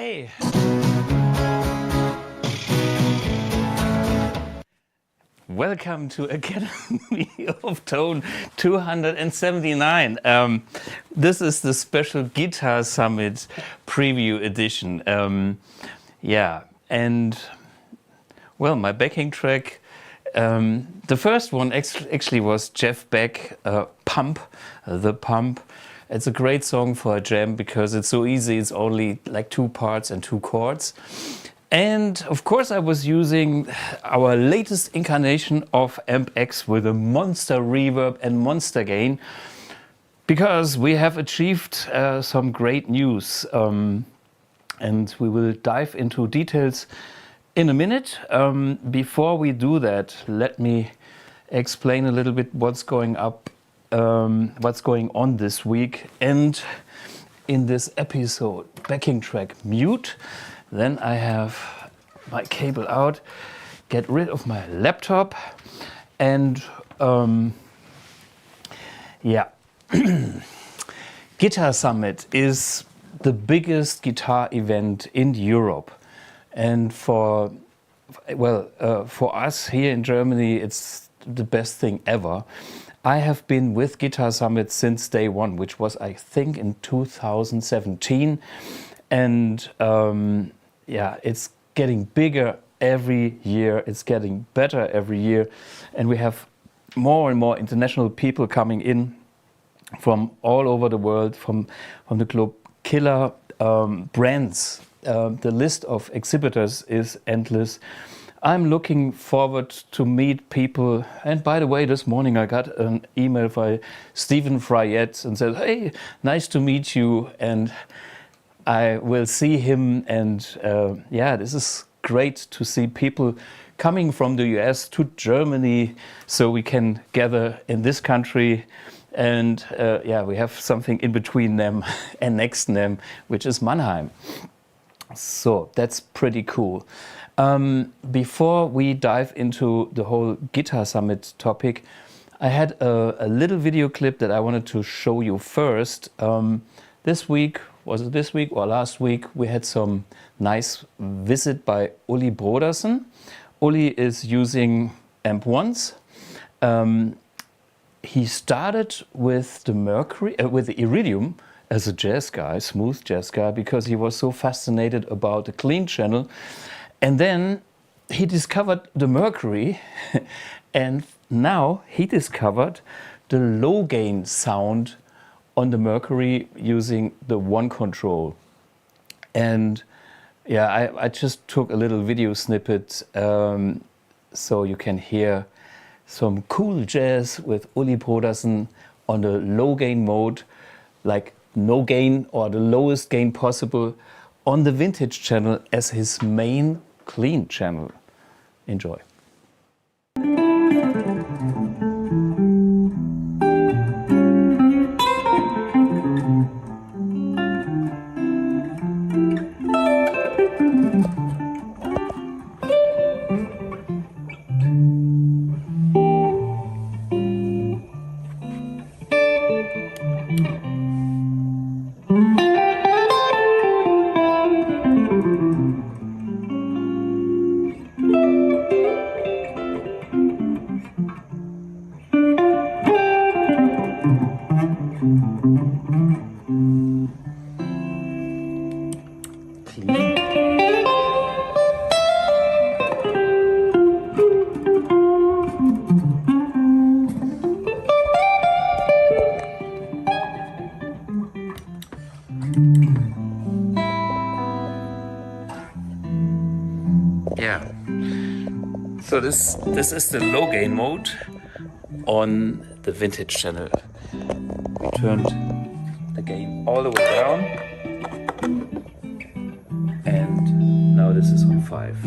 Hey! Welcome to Academy of Tone 279. This is the special Guitar Summit preview edition. Yeah, and well, my backing track, the first one actually was Jeff Beck, Pump, The Pump. It's a great song for a jam because it's so easy. It's only like 2 parts and 2 chords. And of course I was using our latest incarnation of Ampx with a monster reverb and monster gain because we have achieved some great news. And we will dive into details in a minute. Before we do that, let me explain a little bit what's going on this week and in this episode. Backing track mute. Then I have my cable out, get rid of my laptop, and yeah. Guitar Summit is the biggest guitar event in Europe, and for us here in Germany, it's the best thing ever. I have been with Guitar Summit since day one, which was I think in 2017, and yeah, it's getting bigger every year. It's getting better every year, and we have more and more international people coming in from all over the world, from the globe. Killer brands. The list of exhibitors is endless. I'm looking forward to meet people. And by the way, this morning I got an email by Stephen Fryette and said, "Hey, nice to meet you." And I will see him, and yeah, this is great to see people coming from the US to Germany so we can gather in this country. And yeah, we have something in between them and next to them, which is Mannheim. So that's pretty cool. Before we dive into the whole Guitar Summit topic, I had a little video clip that I wanted to show you first. This week, was it this week or last week, we had some nice visit by Uli Brodersen. Uli is using AMP1s. He started with the Mercury, with the Iridium as a jazz guy, smooth jazz guy, because he was so fascinated about the clean channel. And then he discovered the Mercury, and now he discovered the low gain sound on the Mercury using the one control. And yeah, I just took a little video snippet so you can hear some cool jazz with Uli Brodersen on the low gain mode, like no gain or the lowest gain possible on the vintage channel as his main clean channel. Enjoy. Yeah, so this is the low gain mode on the vintage channel. We turned the gain all the way down, and now this is on 5.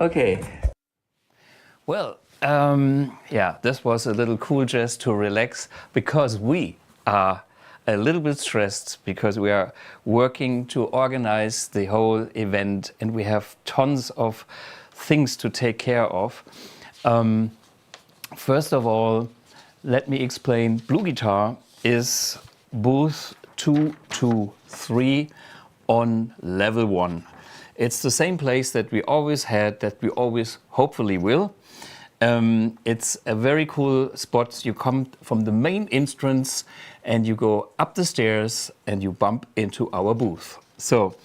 Okay, Well, yeah, this was a little cool just to relax because we are a little bit stressed because we are working to organize the whole event and we have tons of things to take care of. First of all, let me explain. BluGuitar is booth 223 on level 1. It's the same place that we always had, that we always hopefully will. It's a very cool spot. You come from the main entrance and you go up the stairs and you bump into our booth. So,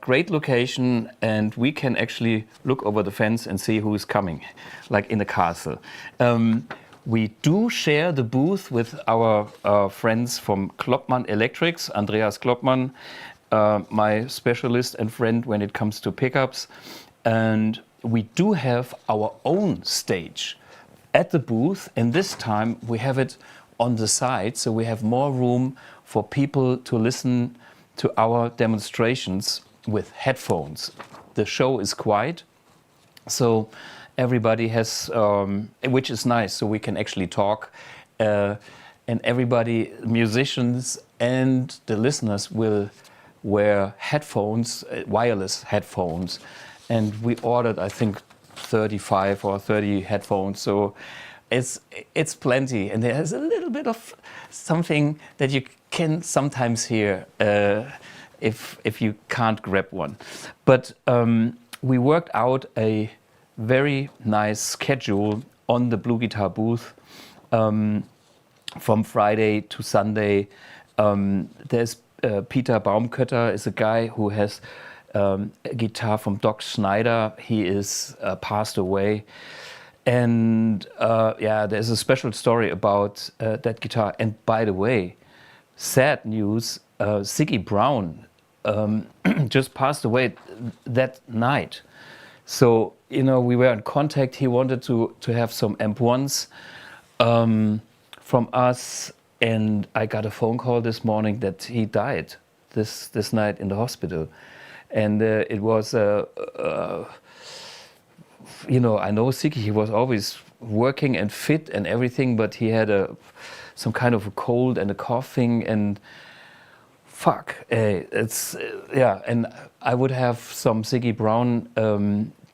great location, and we can actually look over the fence and see who's coming, like in a castle. We do share the booth with our friends from Kloppmann Electrics, Andreas Kloppmann, my specialist and friend when it comes to pickups. And we do have our own stage at the booth, and this time we have it on the side, so we have more room for people to listen to our demonstrations with headphones. The show is quiet, so everybody has, which is nice, so we can actually talk, and everybody, musicians and the listeners, will wear headphones, wireless headphones. And we ordered, I think, 35 or 30 headphones. So it's plenty. And there's a little bit of something that you can sometimes hear if you can't grab one. But we worked out a very nice schedule on the BluGuitar booth from Friday to Sunday. There's Peter Baumkötter is a guy who has a guitar from Doc Schneider. He is passed away, and yeah, there's a special story about that guitar. And by the way, sad news: Ziggy Brown just passed away that night. So you know, we were in contact. He wanted to have some AMP1s from us, and I got a phone call this morning that he died this night in the hospital. And it was, you know, I know Ziggy, he was always working and fit and everything, but he had some kind of a cold and a coughing, and fuck, it's, yeah, and I would have some Ziggy Brown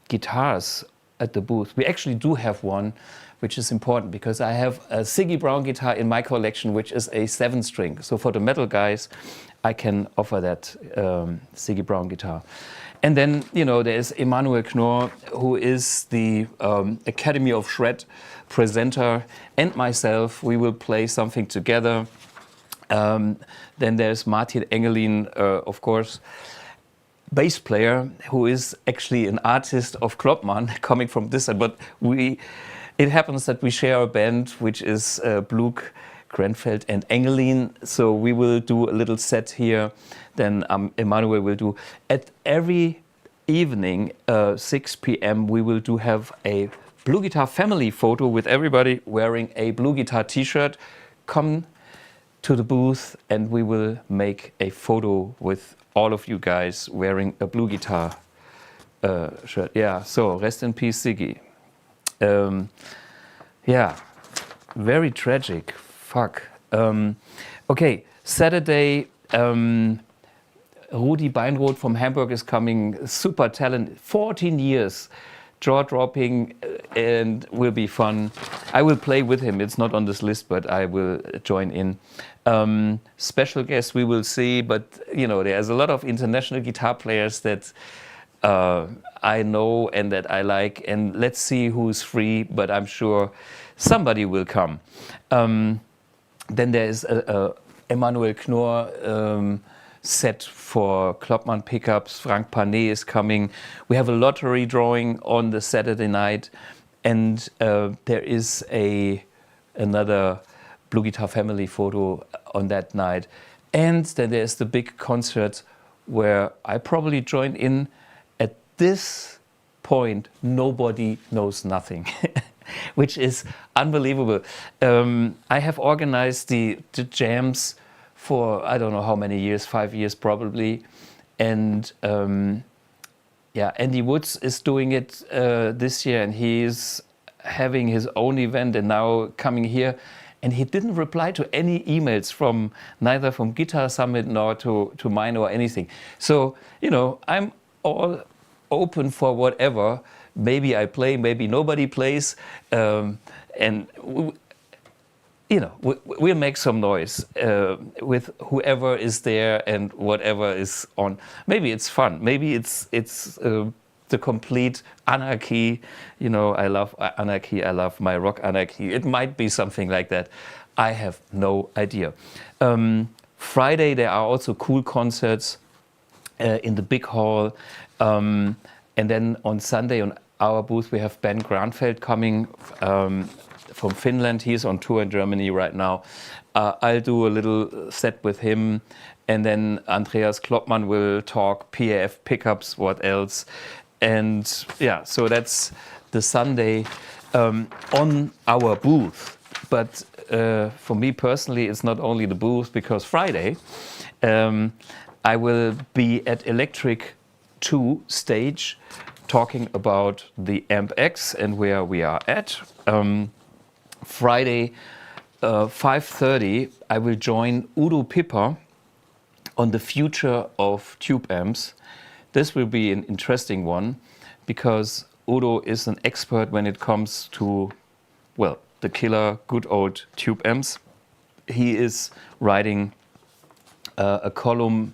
guitars at the booth. We actually do have one, which is important because I have a Ziggy Brown guitar in my collection, which is a 7-string. So for the metal guys, I can offer that Ziggy Brown guitar. And then, you know, there's Emanuel Knorr, who is the Academy of Shred presenter, and myself. We will play something together. Then there's Martin Engelin, of course, bass player, who is actually an artist of Kloppmann, coming from this side. But it happens that we share a band, which is Blug, Grenfeld and Engelin, so we will do a little set here. Then Emanuel will do at every evening, 6 p.m. we will have a BluGuitar family photo with everybody wearing a BluGuitar t-shirt. Come to the booth and we will make a photo with all of you guys wearing a BluGuitar shirt. Yeah, so rest in peace, Ziggy. Yeah, very tragic. Fuck. Okay, Saturday, Rudi Beinroth from Hamburg is coming. Super talent, 14 years, jaw-dropping, and will be fun. I will play with him. It's not on this list, but I will join in. Special guests we will see, but you know, there's a lot of international guitar players that I know and that I like, and let's see who's free, but I'm sure somebody will come. Then there is Emanuel Knorr set for Kloppmann pickups. Frank Panet is coming. We have a lottery drawing on the Saturday night, and there is another BluGuitar family photo on that night. And then there's the big concert where I probably join in. At this point, nobody knows nothing. Which is unbelievable. I have organized the jams for I don't know how many years, 5 years probably, and yeah, Andy Woods is doing it this year, and he's having his own event and now coming here. And he didn't reply to any emails from neither from Guitar Summit nor to mine or anything. So, you know, I'm all open for whatever. Maybe I play, maybe nobody plays. And you know, we'll make some noise with whoever is there and whatever is on. Maybe it's fun. Maybe it's the complete anarchy. You know, I love anarchy. I love my rock anarchy. It might be something like that. I have no idea. Friday there are also cool concerts in the big hall, and then on Sunday on our booth we have Ben Granfeld coming from Finland. He's on tour in Germany right now. I'll do a little set with him, and then Andreas Kloppmann will talk PAF pickups, what else. And yeah, so that's the Sunday on our booth. But for me personally, it's not only the booth, because Friday I will be at Electric 2 stage talking about the Ampx and where we are at. Friday, 5:30, I will join Udo Pipper on the future of tube amps. This will be an interesting one, because Udo is an expert when it comes to, well, the killer good old tube amps. He is writing a column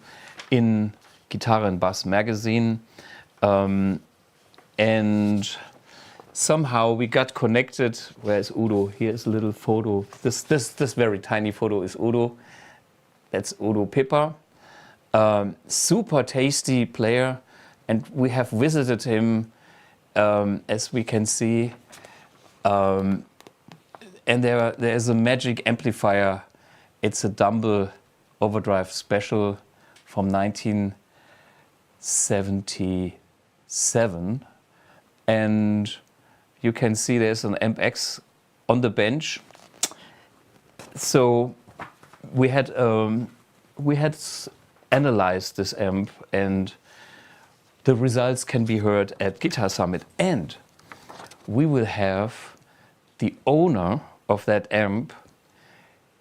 in Guitar and Bass magazine, and somehow we got connected. Where's Udo? Here's a little photo. This very tiny photo is Udo. That's Udo Pipper. Super tasty player, and we have visited him, as we can see. And there is a magic amplifier. It's a Dumble Overdrive Special from 1977, and you can see there's an Ampx on the bench. So we had analyzed this amp, and the results can be heard at Guitar Summit. And we will have the owner of that amp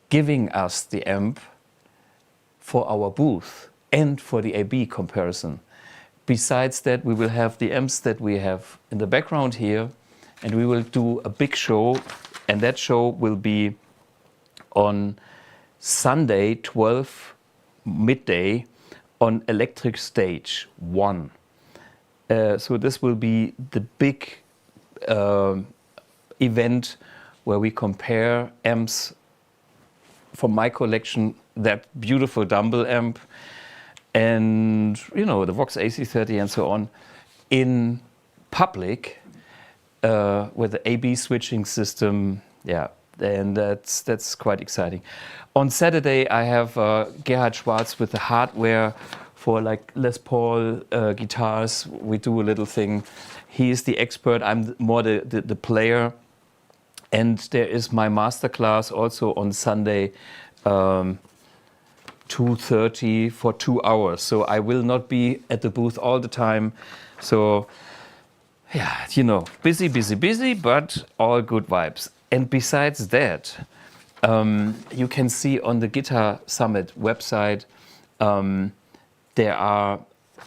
giving us the amp for our booth and for the AB comparison. Besides that, we will have the amps that we have in the background here, and we will do a big show, and that show will be on Sunday, 12 midday, on Electric Stage 1. So this will be the big event where we compare amps from my collection, that beautiful Dumble amp, and you know, the Vox AC30 and so on, in public with the AB switching system. Yeah, and that's quite exciting. On Saturday I have Gerhard Schwarz with the hardware for like Les Paul guitars. We do a little thing. He is the expert, I'm more the player. And there is my masterclass also on Sunday, 2:30 for 2 hours. So I will not be at the booth all the time. So yeah, you know, busy, but all good vibes. And besides that, you can see on the Guitar Summit website, there are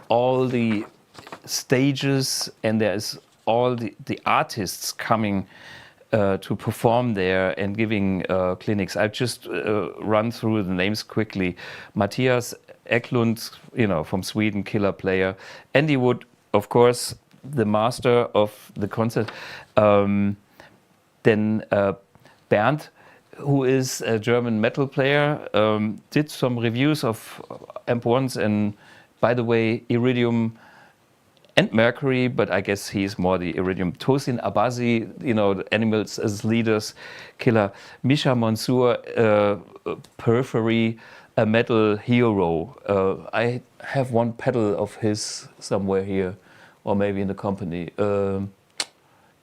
all the stages, and there's all the artists coming to perform there and giving clinics. I'll just run through the names quickly. Matthias Eklund, you know, from Sweden, killer player. Andy Wood, of course, the master of the concert. Then Bernd, who is a German metal player, did some reviews of AMP1s, and by the way, Iridium and Mercury, but I guess he's more the Iridium. Tosin Abazi, you know, the Animals as Leaders, killer. Misha Mansour, Periphery, a metal hero. I have one pedal of his somewhere here, or maybe in the company.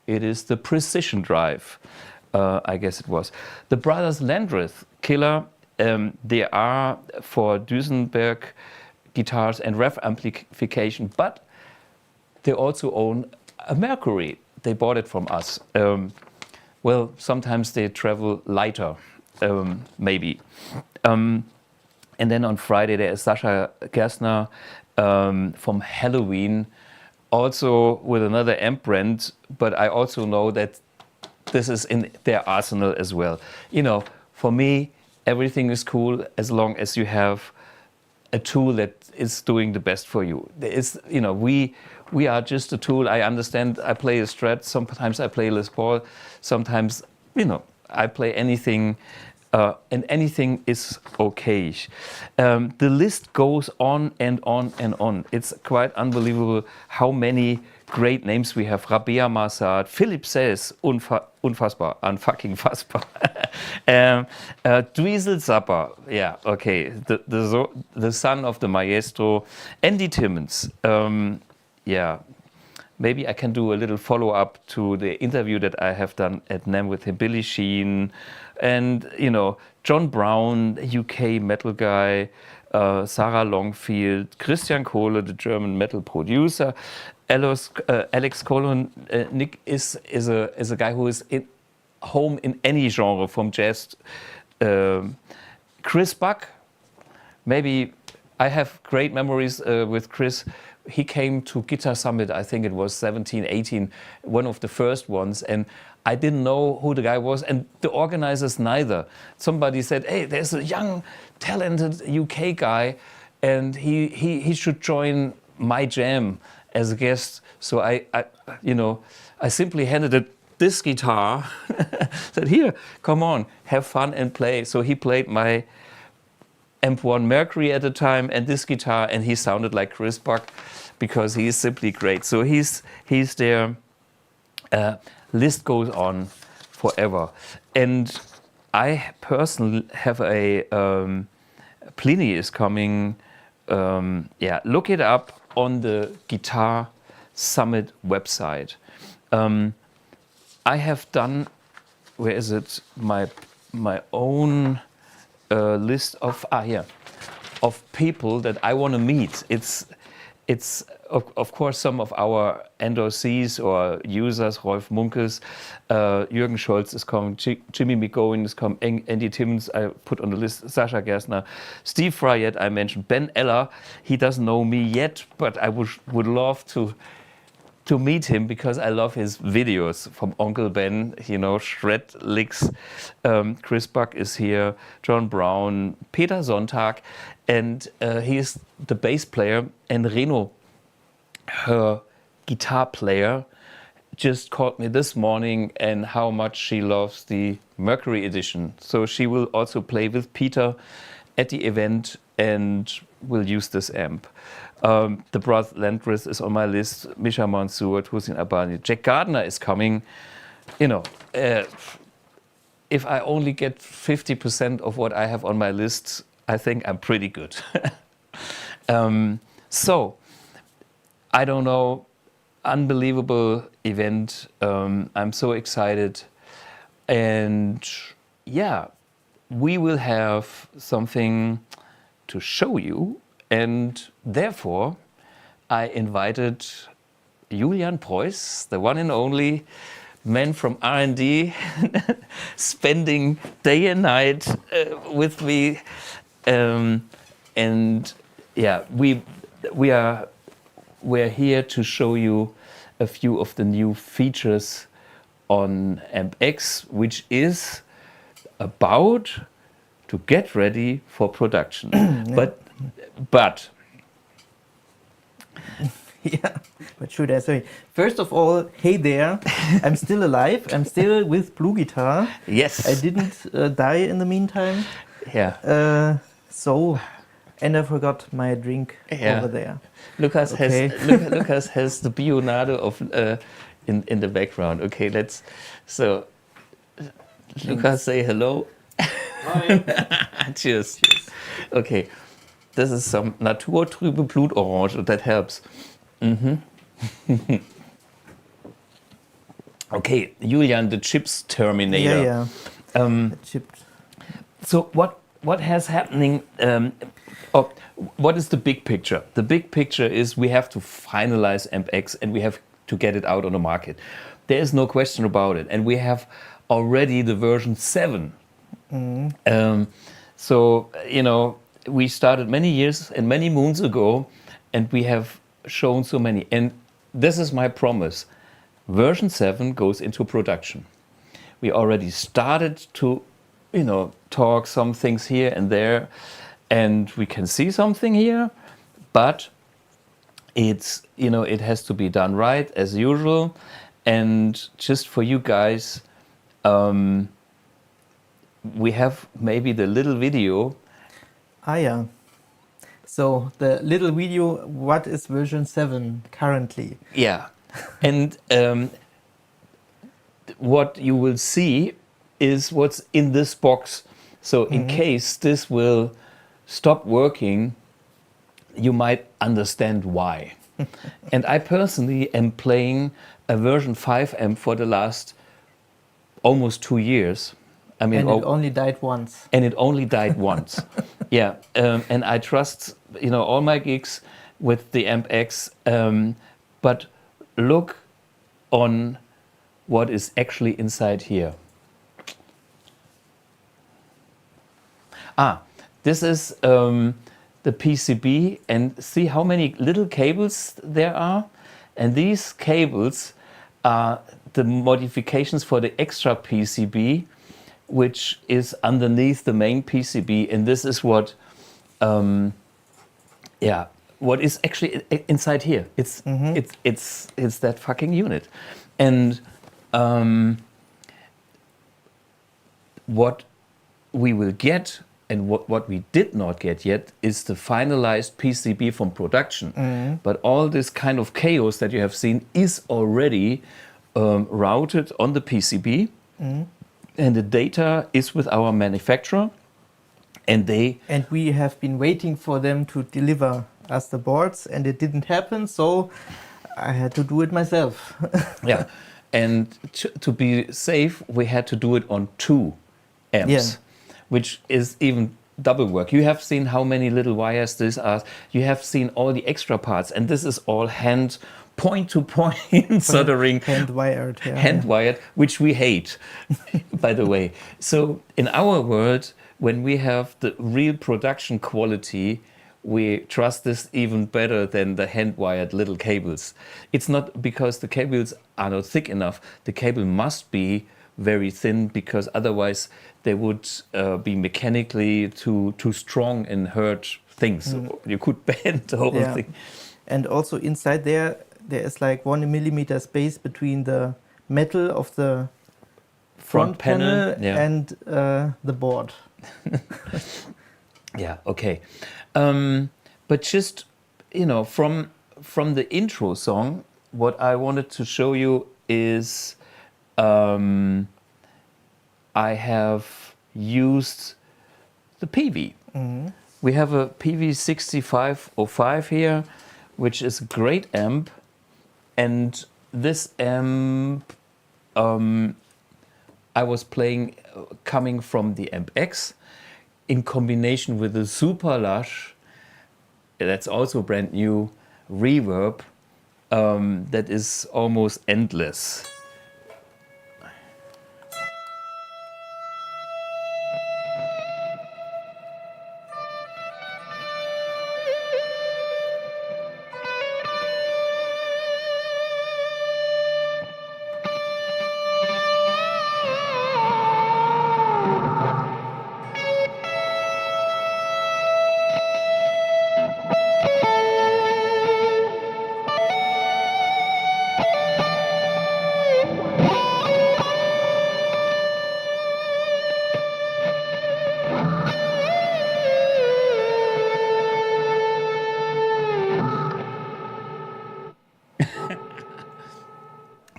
It is the Precision Drive, I guess it was. The Brothers Landreth, killer. They are for Duesenberg guitars and rev amplification, but they also own a Mercury. They bought it from us. Well, sometimes they travel lighter, maybe. And then on Friday there is Sascha Gerstner from Halloween, also with another amp brand, but I also know that this is in their arsenal as well. You know, for me, everything is cool as long as you have a tool that is doing the best for you. There is, you know, we are just a tool. I understand. I play a Strat. Sometimes I play Les Paul. Sometimes, you know, I play anything, and anything is okay. The list goes on and on and on. It's quite unbelievable how many great names we have. Rabea Massad, Philipp Sess, unfassbar, unfucking fassbar. Dweezil Zappa, yeah, okay, the son of the maestro. Andy Timmons, yeah, maybe I can do a little follow-up to the interview that I have done at NAMM with him. Billy Sheen, and, you know, John Brown, UK metal guy, Sarah Longfield, Christian Kohle, the German metal producer. Alex Colon, Nick is a guy who is home in any genre, from jazz. Chris Buck, maybe I have great memories with Chris. He came to Guitar Summit, I think it was 17, 18, one of the first ones, and I didn't know who the guy was, and the organizers neither. Somebody said, hey, there's a young, talented UK guy, and he should join my jam as a guest. So I simply handed it this guitar, said, here, come on, have fun and play. So he played my AMP1 Mercury at the time and this guitar, and he sounded like Chris Buck because he is simply great. So he's there. List goes on forever. And I personally have a Pliny is coming. Yeah, look it up on the Guitar Summit website. I have done, where is it, my own list of of people that I want to meet. It's of course some of our endorsees or users. Rolf Munkes, Jürgen Scholz is coming, Jimmy McGowan is coming, Andy Timmons I put on the list, Sascha Gerstner, Steve Fryett I mentioned, Ben Eller. He doesn't know me yet, but I would love to meet him because I love his videos from Uncle Ben, you know, shred licks. Chris Buck is here, John Brown, Peter Sonntag, and he is the bass player. And Reno, her guitar player, just called me this morning and how much she loves the Mercury edition. So she will also play with Peter at the event and will use this amp. The Brass Landris is on my list, Misha Mansour, Hussein Abani, Jack Gardner is coming. You know, if I only get 50% of what I have on my list, I think I'm pretty good. So, I don't know, unbelievable event. I'm so excited. And yeah, we will have something to show you. And therefore, I invited Julian Preuß, the one and only man from R&D, spending day and night with me. And yeah, we're here to show you a few of the new features on Ampx, which is about to get ready for production. Yeah. But yeah, what should I say? First of all, hey there, I'm still alive. I'm still with BluGuitar. Yes. I didn't die in the meantime. Yeah. And I forgot my drink over there. Lucas Lucas has the Bionade of in the background. Okay, Lucas, say hello. Hi. Cheers. Okay. This is some naturtrübe Blutorange, that helps. Okay, Julian, the chips terminator. Yeah. So what what has happening? What is the big picture? The big picture is we have to finalize Ampx and we have to get it out on the market. There is no question about it, and we have already the version 7. So you know, we started many years and many moons ago, and we have shown so many. And this is my promise: version 7 goes into production. We already started to, you know, talk some things here and there, and we can see something here, but it's, you know, it has to be done right as usual. And just for you guys, we have maybe the little video. Ah, yeah. So the little video, what is version 7 currently? Yeah. And what you will see is what's in this box. So in case this will stop working, you might understand why. And I personally am playing a version 5 amp for the last almost 2 years. I mean, And it only died once. And it only died once. Yeah, and I trust, you know, all my gigs with the Ampx. But look on what is actually inside here. This is the PCB, and see how many little cables there are. And these cables are the modifications for the extra PCB, which is underneath the main PCB, and this is what, what is actually inside here. It's that fucking unit, and what we will get and what we did not get yet is the finalized PCB from production. But all this kind of chaos that you have seen is already routed on the PCB. And the data is with our manufacturer, and we have been waiting for them to deliver us the boards, and it didn't happen, so I had to do it myself. Yeah, and to be safe, we had to do it on 2 amps, which is even double work. You have seen how many little wires these are. You have seen all the extra parts, and this is all hand point-to-point soldering, hand-wired, which we hate, by the way. So in our world, when we have the real production quality, we trust this even better than the hand-wired little cables. It's not because the cables are not thick enough. The cable must be very thin, because otherwise they would be mechanically too strong and hurt things. You could bend the whole thing. And also inside there is like 1 millimeter space between the metal of the front panel and the board. Yeah, okay. But just, you know, from the intro song, what I wanted to show you is I have used the Peavey. We have a Peavey 6505 here, which is a great amp. And this amp I was playing coming from the Ampx in combination with the super lush, that's also brand new, Reverb, that is almost endless.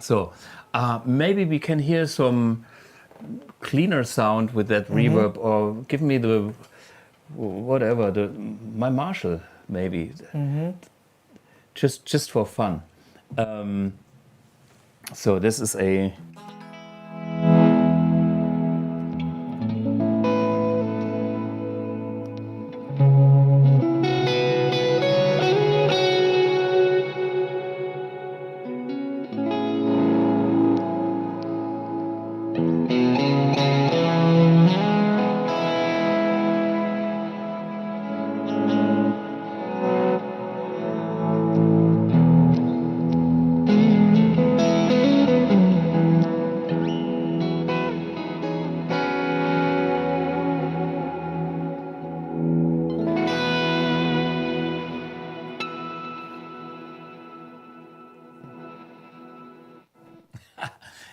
So maybe we can hear some cleaner sound with that reverb, or give me the whatever, my Marshall maybe, just for fun. So this is a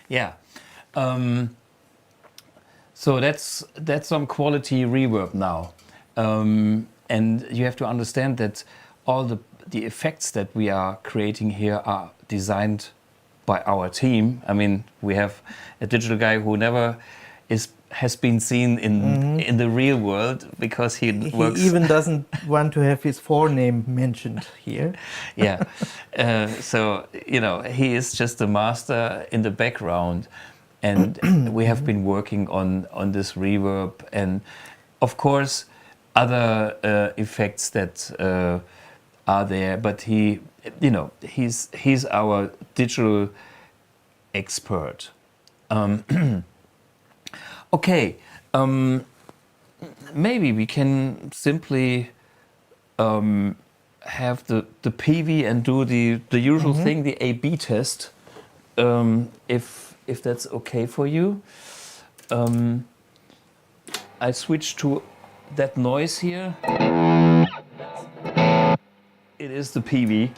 Yeah. So that's some quality reverb now. And you have to understand that all the effects that we are creating here are designed by our team. I mean, we have a digital guy who never has been seen in the real world because he works. He even doesn't want to have his forename mentioned here. Yeah. So, you know, he is just a master in the background. And we have been working on this reverb and, of course, other effects that are there. But he, you know, he's our digital expert. Okay, maybe we can simply have the Peavey and do the usual thing, the A/B test, if that's okay for you. I switch to that noise here. It is the Peavey.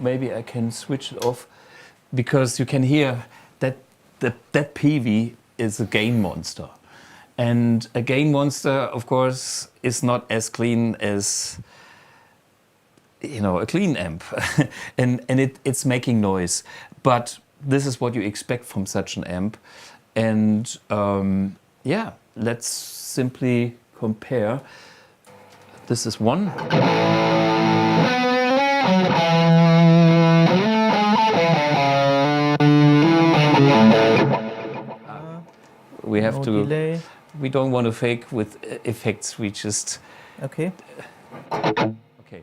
Maybe I can switch it off because you can hear that Peavey is a gain monster. And a gain monster, of course, is not as clean as, you know, a clean amp. and it's making noise. But this is what you expect from such an amp. And yeah, let's simply compare. This is one. We have no to delay. We don't want to fake with effects. We just Okay. okay.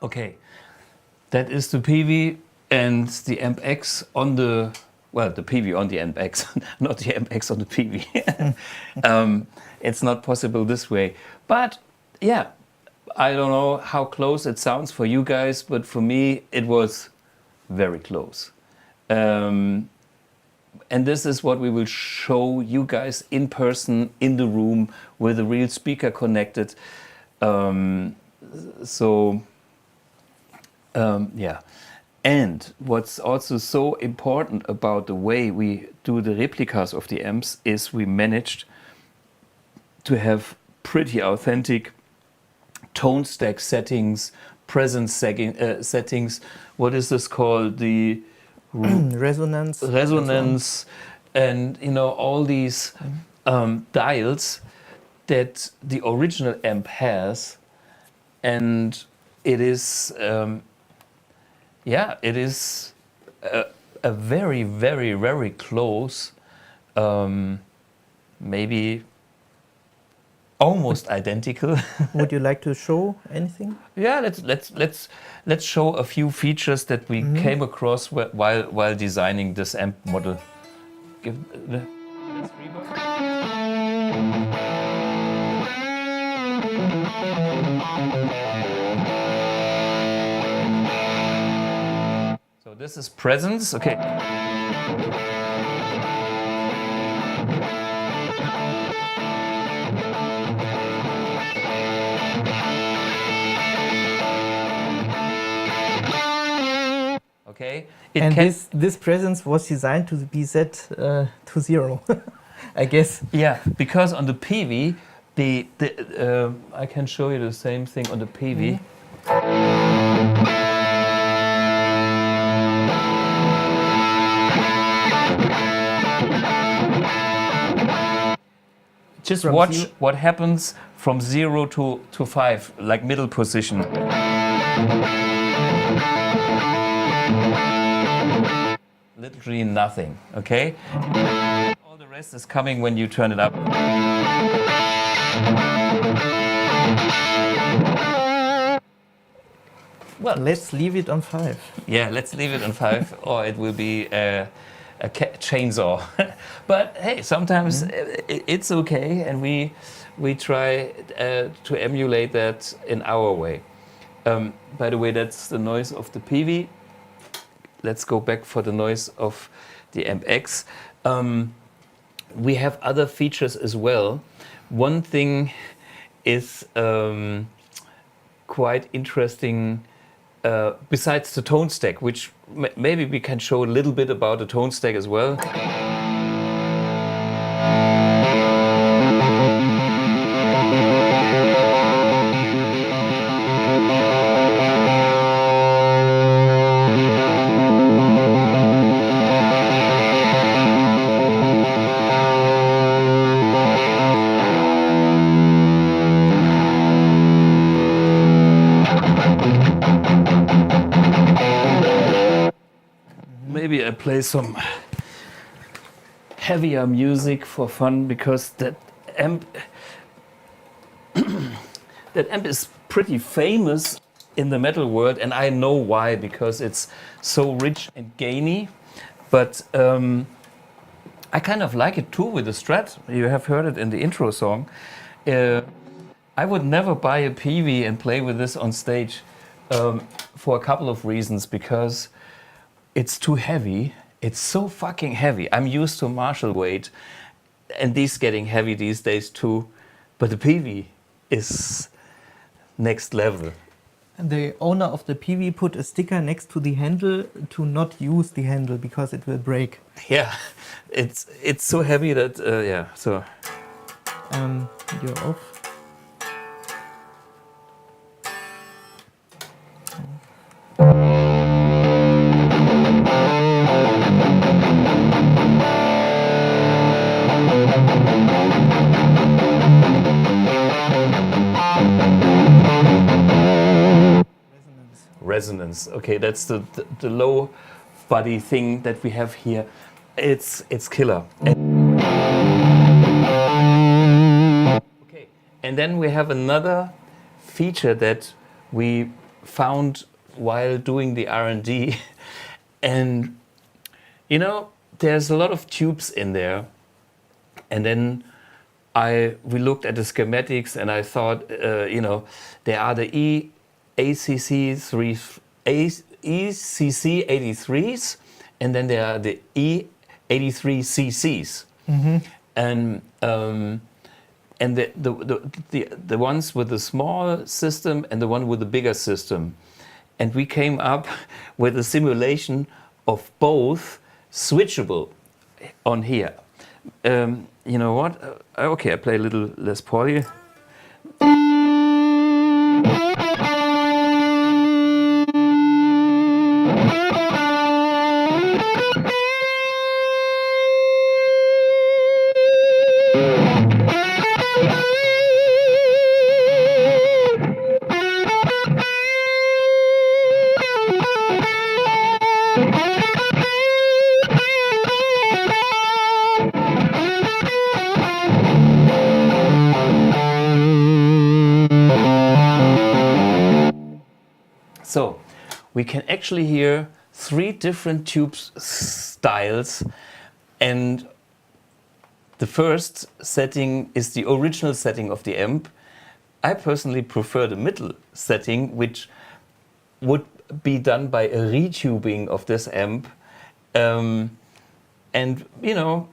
Okay, that is the Peavey and the Ampx on the, well, the Peavey on the Ampx, not the Ampx on the Peavey. It's not possible this way. But yeah, I don't know how close it sounds for you guys, but for me it was very close. And this is what we will show you guys in person, in the room, with a real speaker connected. Yeah, and what's also so important about the way we do the replicas of the amps is we managed to have pretty authentic tone stack settings, presence settings. What is this called? The resonance, and you know, all these dials that the original amp has, and it is. Yeah, it is a very, very, very close, maybe almost identical. Would you like to show anything? Yeah, let's show a few features that we came across while designing this amp model. Give the So this is presence, okay. Okay, And this presence was designed to be set to 0, I guess. Yeah, because on the Peavey, I can show you the same thing on the Peavey. Just watch what happens from 0 to 5, like middle position. Literally nothing, okay? All the rest is coming when you turn it up. Well, let's leave it on 5. Yeah, let's leave it on 5, or it will be a chainsaw. But hey, sometimes it's okay, and we try to emulate that in our way. By the way, that's the noise of the Peavey. Let's go back for the noise of the Ampx. We have other features as well. One thing is quite interesting. Besides the tone stack, which maybe we can show a little bit about the tone stack as well. Maybe I play some heavier music for fun, because that amp is pretty famous in the metal world, and I know why, because it's so rich and gainy. But I kind of like it too with the Strat. You have heard it in the intro song. I would never buy a Peavey and play with this on stage for a couple of reasons, because it's too heavy. It's so fucking heavy. I'm used to Marshall weight, and these getting heavy these days too. But the Peavey is next level. And the owner of the Peavey put a sticker next to the handle to not use the handle because it will break. Yeah, it's so heavy that yeah. So you're off. Resonance. Okay, that's the low body thing that we have here. It's killer. Okay, and then we have another feature that we found while doing the R&D, and you know, there's a lot of tubes in there, and then we looked at the schematics, and I thought, you know, there are the ECC83s, and then there are the E83CCs, and the ones with the small system and the one with the bigger system, and we came up with a simulation of both switchable on here. You know what? Okay, I play a little Les Paul here. So we can actually hear 3 different tube styles, and the first setting is the original setting of the amp. I personally prefer the middle setting, which would be done by a retubing of this amp. And you know,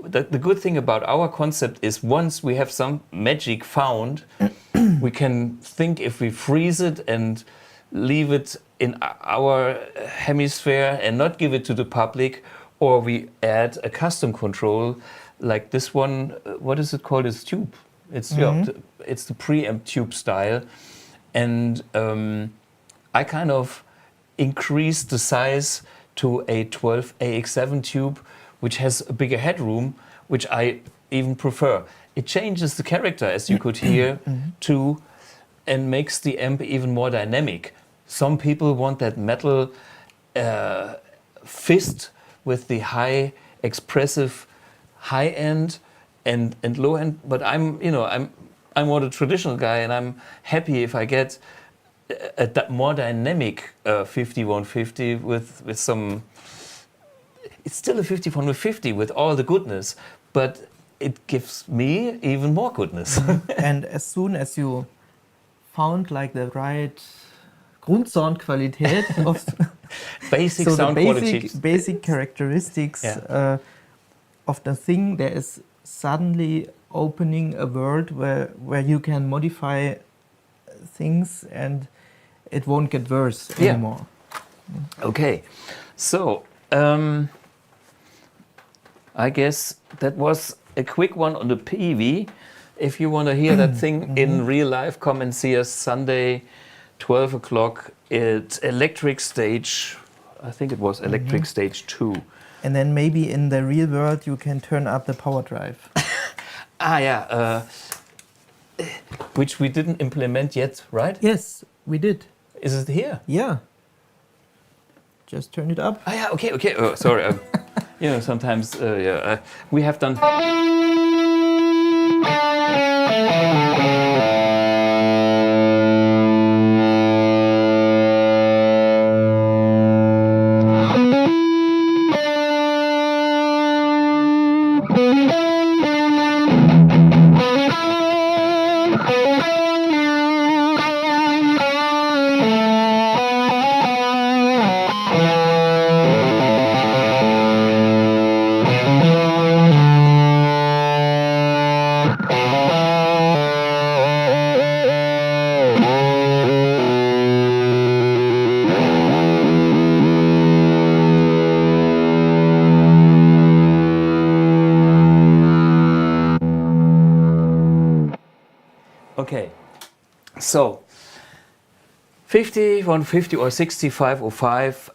the good thing about our concept is once we have some magic found, we can think if we freeze it and leave it in our hemisphere and not give it to the public, or we add a custom control like this one. What is it called? It's tube. It's it's the preamp tube style, and I kind of increased the size to a 12 AX7 tube, which has a bigger headroom, which I even prefer. It changes the character, as you could hear, too, and makes the amp even more dynamic. Some people want that metal fist with the high expressive high end and low end, but I'm more the traditional guy, and I'm happy if I get a more dynamic 5150 with some. It's still a 5150 with all the goodness, but it gives me even more goodness. And as soon as you found like the right Grundsoundqualität of basic so sound the quality, basic characteristics of the thing, there is suddenly opening a world where you can modify things and it won't get worse anymore. Okay, so I guess that was a quick one on the Peavey. If you want to hear that thing in real life, come and see us Sunday, 12 o'clock at Electric Stage. I think it was Electric Stage 2. And then maybe in the real world you can turn up the power drive. Which we didn't implement yet, right? Yes, we did. Is it here? Yeah. Just turn it up. Okay. Oh, sorry. Sometimes we have done. Okay, so 50, 150 or 6505.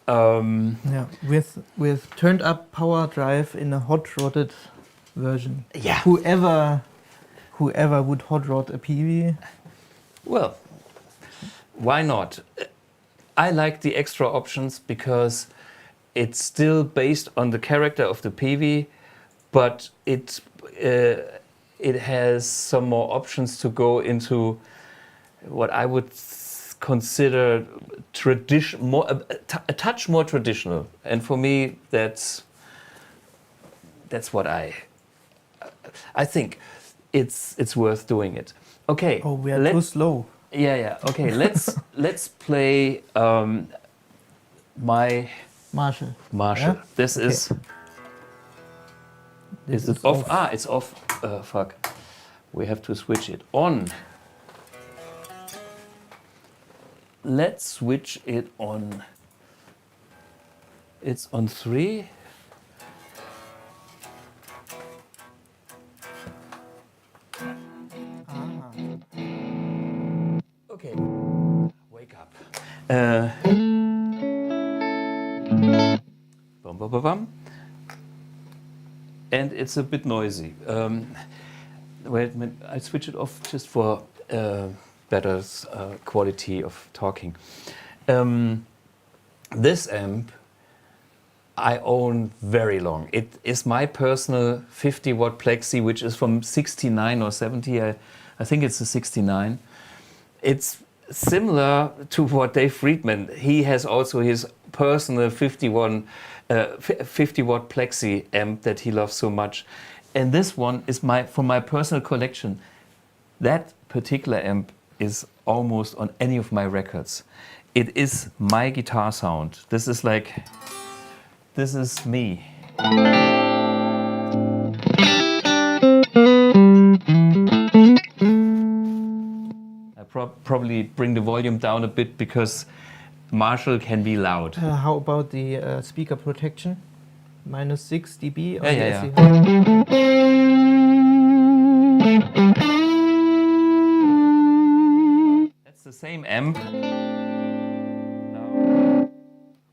With turned up power drive in a hot rodded version. Yeah. Whoever would hot rod a Peavey. Well, why not? I like the extra options because it's still based on the character of the Peavey, but it has some more options to go into what I would consider a touch more traditional, and for me that's what I think it's worth doing it. Okay. Oh, we are too slow. Yeah. Okay, let's play my Marshall. Yeah? This okay. Is it off? It's off. Fuck. We have to switch it on. Let's switch it on. It's on 3. Okay. Wake up. Bum, bum, bum, bum. And it's a bit noisy. Wait a minute, I switch it off just for better quality of talking. This amp I own very long. It is my personal 50 watt Plexi, which is from 69 or 70. I think it's a 69. It's similar to what Dave Friedman. He has also his personal 50 watt Plexi amp that he loves so much. And this one is from my personal collection. That particular amp is almost on any of my records. It is my guitar sound. This is me. I probably bring the volume down a bit because Marshall can be loud. How about the speaker protection? -6 dB on Yeah, the yeah, SE. That's the same amp. Now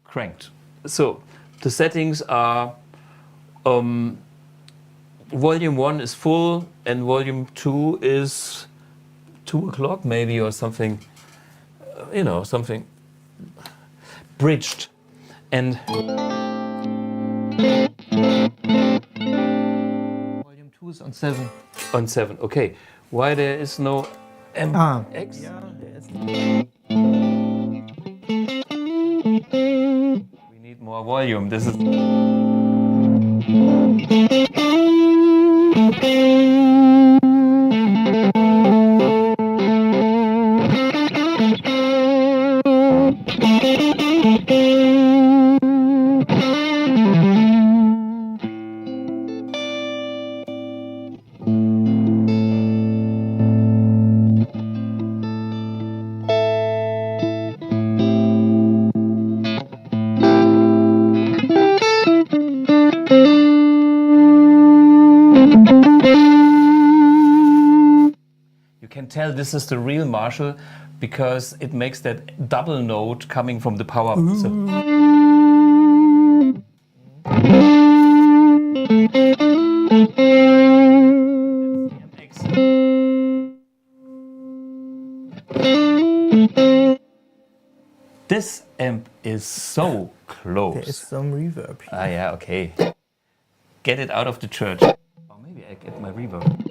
cranked. So the settings are volume 1 is full and volume 2 is 2 o'clock maybe or something, you know, something bridged. And Volume 2 is on 7. on 7, okay. Why there is no Ampx? Yeah, there is. We need more volume. This is. You can tell this is the real Marshall because it makes that double note coming from the power. So. This amp is so close. There is some reverb here. Ah, yeah, okay. Get it out of the church. Or maybe I get my reverb.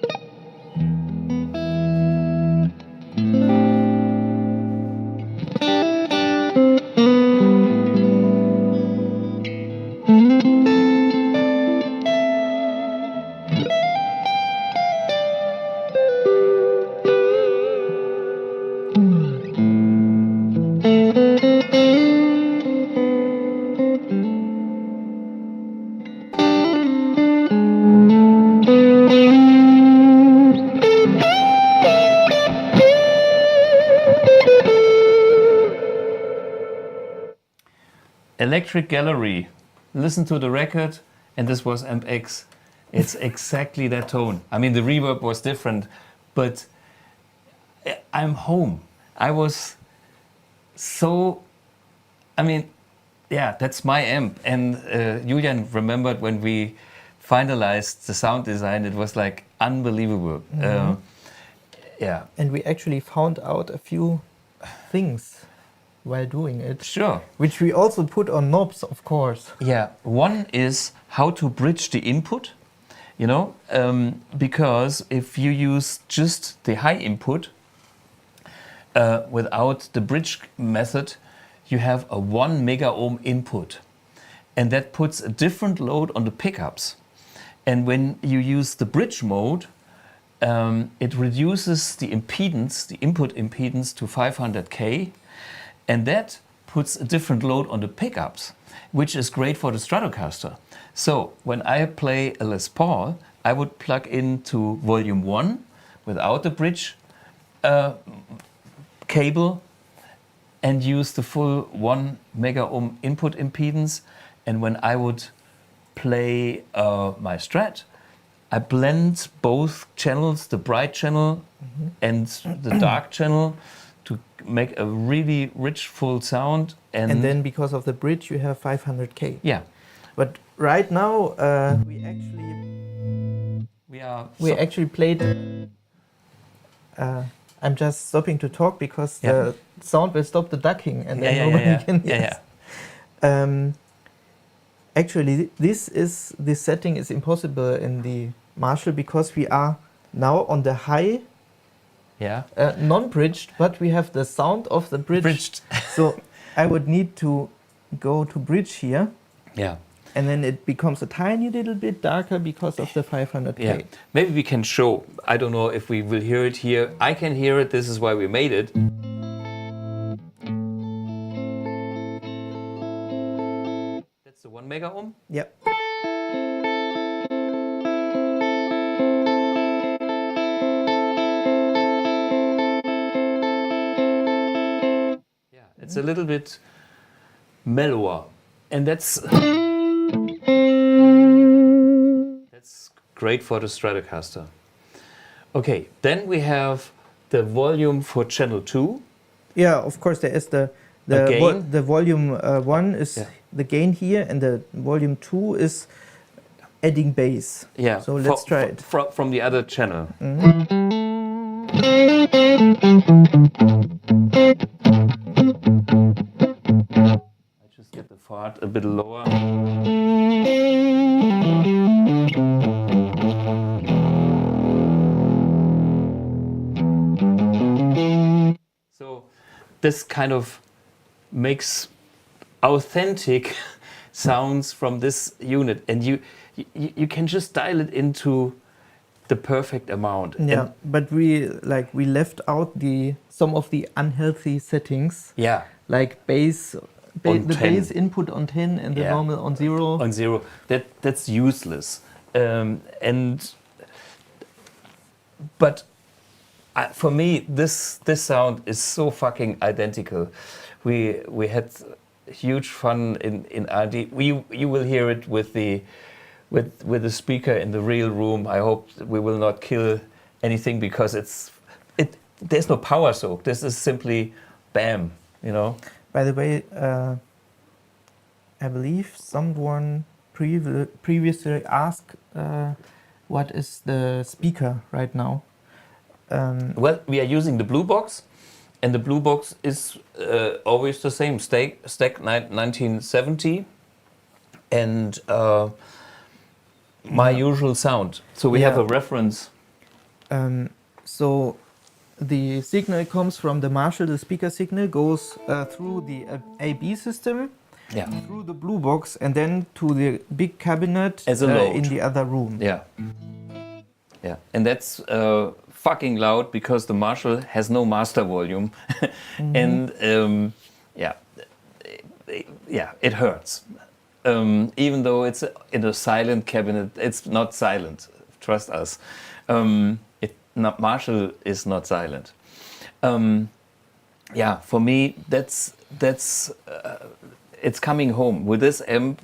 Electric Gallery. Listen to the record, and this was Ampx. It's exactly that tone. I mean, the reverb was different, but I'm home. I was so, I mean, yeah, that's my amp. And Julian remembered when we finalized the sound design, it was like unbelievable. Yeah. And we actually found out a few things while doing it. Sure. Which we also put on knobs, of course. Yeah, one is how to bridge the input, you know, because if you use just the high input without the bridge method, you have a 1 mega ohm input, and that puts a different load on the pickups. And when you use the bridge mode, it reduces the impedance, the input impedance, to 500K. And that puts a different load on the pickups, which is great for the Stratocaster. So when I play a Les Paul, I would plug into volume 1 without the bridge cable and use the full 1 mega ohm input impedance. And when I would play my Strat, I blend both channels, the bright channel and the dark channel, to make a really rich, full sound. And then because of the bridge, you have 500K. Yeah. But right now, we actually played. I'm just stopping to talk because the sound will stop the ducking, and then nobody can hear. Actually, this setting is impossible in the Marshall because we are now on the high. Yeah. Non-bridged, but we have the sound of the bridge. Bridged. So I would need to go to bridge here. Yeah. And then it becomes a tiny little bit darker because of the 500K. Yeah. Maybe we can show. I don't know if we will hear it here. I can hear it. This is why we made it. That's the 1 mega ohm? Yep. It's a little bit mellower. And that's great for the Stratocaster. Okay, then we have the volume for channel 2. Yeah, of course there is the gain. the volume 1 is the gain here, and the volume 2 is adding bass. Yeah. So let's try it. From the other channel. I just get the fart a bit lower. So this kind of makes authentic sounds from this unit, and you can just dial it into the perfect amount. Yeah, And but we left out some of the unhealthy settings. yeah, Like bass, On the 10. bass input on 10 and the Yeah. normal on 0. on 0. That's useless. But for me, this sound is so fucking identical. We had huge fun in R&D. You will hear it with the speaker in the real room. I hope we will not kill anything, because there's no power soak. This is simply bam, you know. By the way, I believe someone previously asked what is the speaker right now. Well, we are using the Blue Box, and the Blue Box is always the same, Stack 1970, and my usual sound. So we have a reference. So the signal comes from the Marshall. The speaker signal goes through the AB system, Yeah. through the Blue Box, and then to the big cabinet As a load. in the other room. Yeah. Yeah. And that's fucking loud, because the Marshall has no master volume. And it hurts. Even though it's in a silent cabinet, it's not silent. Trust us. Marshall is not silent. For me, that's it's coming home. With this amp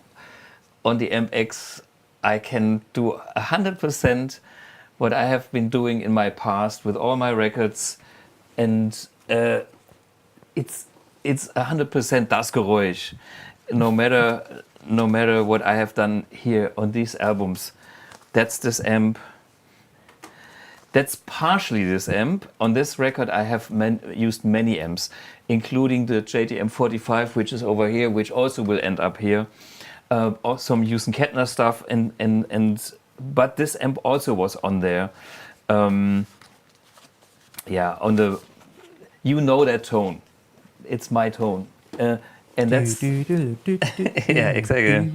on the Ampx, I can do 100% what I have been doing in my past with all my records, and it's 100% das Geräusch. No matter what I have done here on these albums, that's this amp. That's partially this amp. On this record, I have used many amps, including the JTM 45, which is over here, which also will end up here. Also, I'm using Kettner stuff, but this amp also was on there. On the, that tone. It's my tone, and that's yeah, exactly.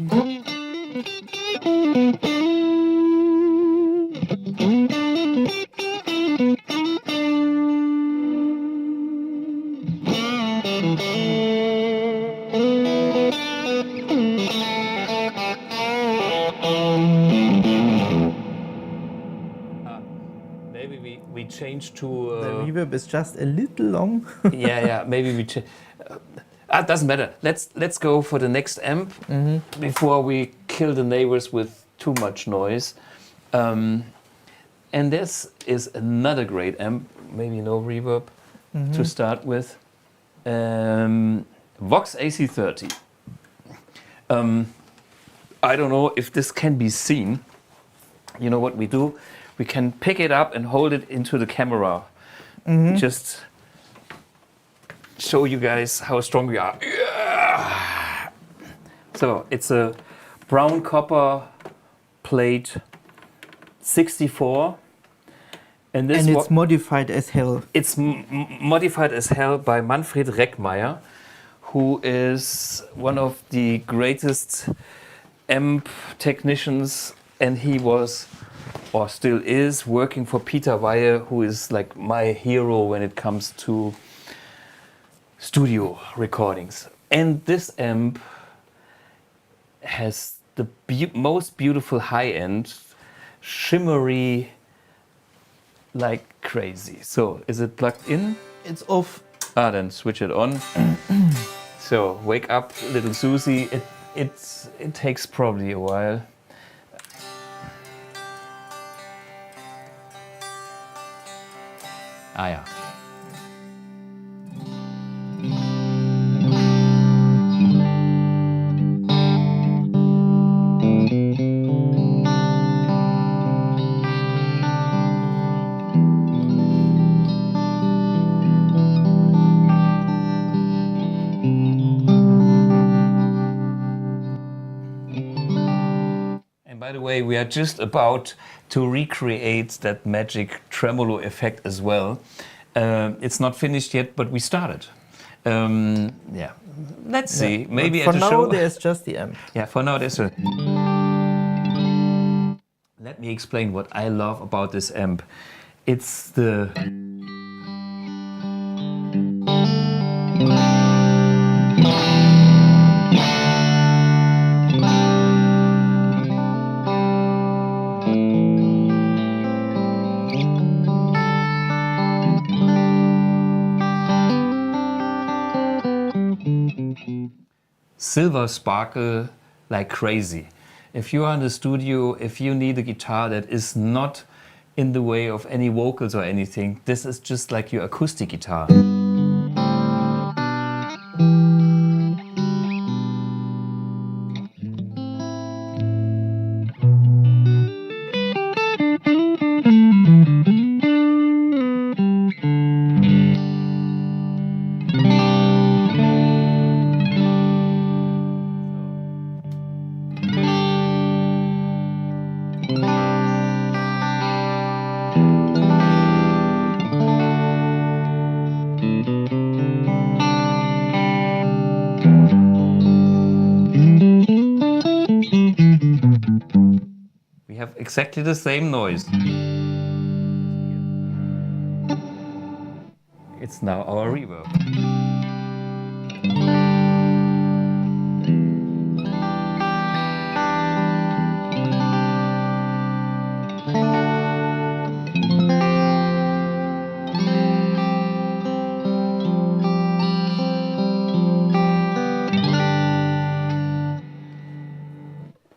Maybe we change to The reverb is just a little long. Maybe we change. Doesn't matter. Let's go for the next amp before we kill the neighbors with too much noise. And this is another great amp. Maybe no reverb to start with. Vox AC30. I don't know if this can be seen. You know what we do? We can pick it up and hold it into the camera. Just show you guys how strong we are. Yeah. So it's a brown copper plate 64. And it's modified as hell. It's modified as hell by Manfred Reckmeyer, who is one of the greatest amp technicians, and he was, or still is, working for Peter Weihe, who is like my hero when it comes to studio recordings. And this amp has the most beautiful high-end, shimmery, like crazy. So is it plugged in? It's off. Then switch it on. So wake up, little Susie. It takes probably a while. Ah ja. By the way, we are just about to recreate that magic tremolo effect as well. It's not finished yet, but we started. Yeah, let's see. Maybe for at the now show. there's just the amp. Yeah, for now there's a. Let me explain what I love about this amp. It's the. Silver sparkle like crazy. If you are in the studio, if you need a guitar that is not in the way of any vocals or anything, this is just like your acoustic guitar. Exactly the same noise. It's now our reverb.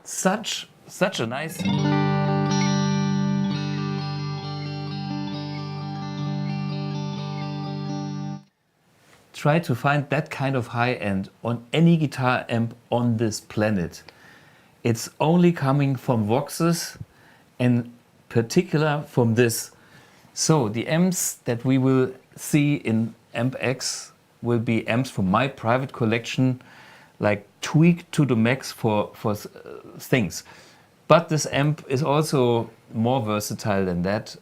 Such a nice. Try to find that kind of high end on any guitar amp on this planet. It's only coming from Voxes, and particular from this. So the amps that we will see in Ampx will be amps from my private collection, like tweaked to the max for things. But this amp is also more versatile than that.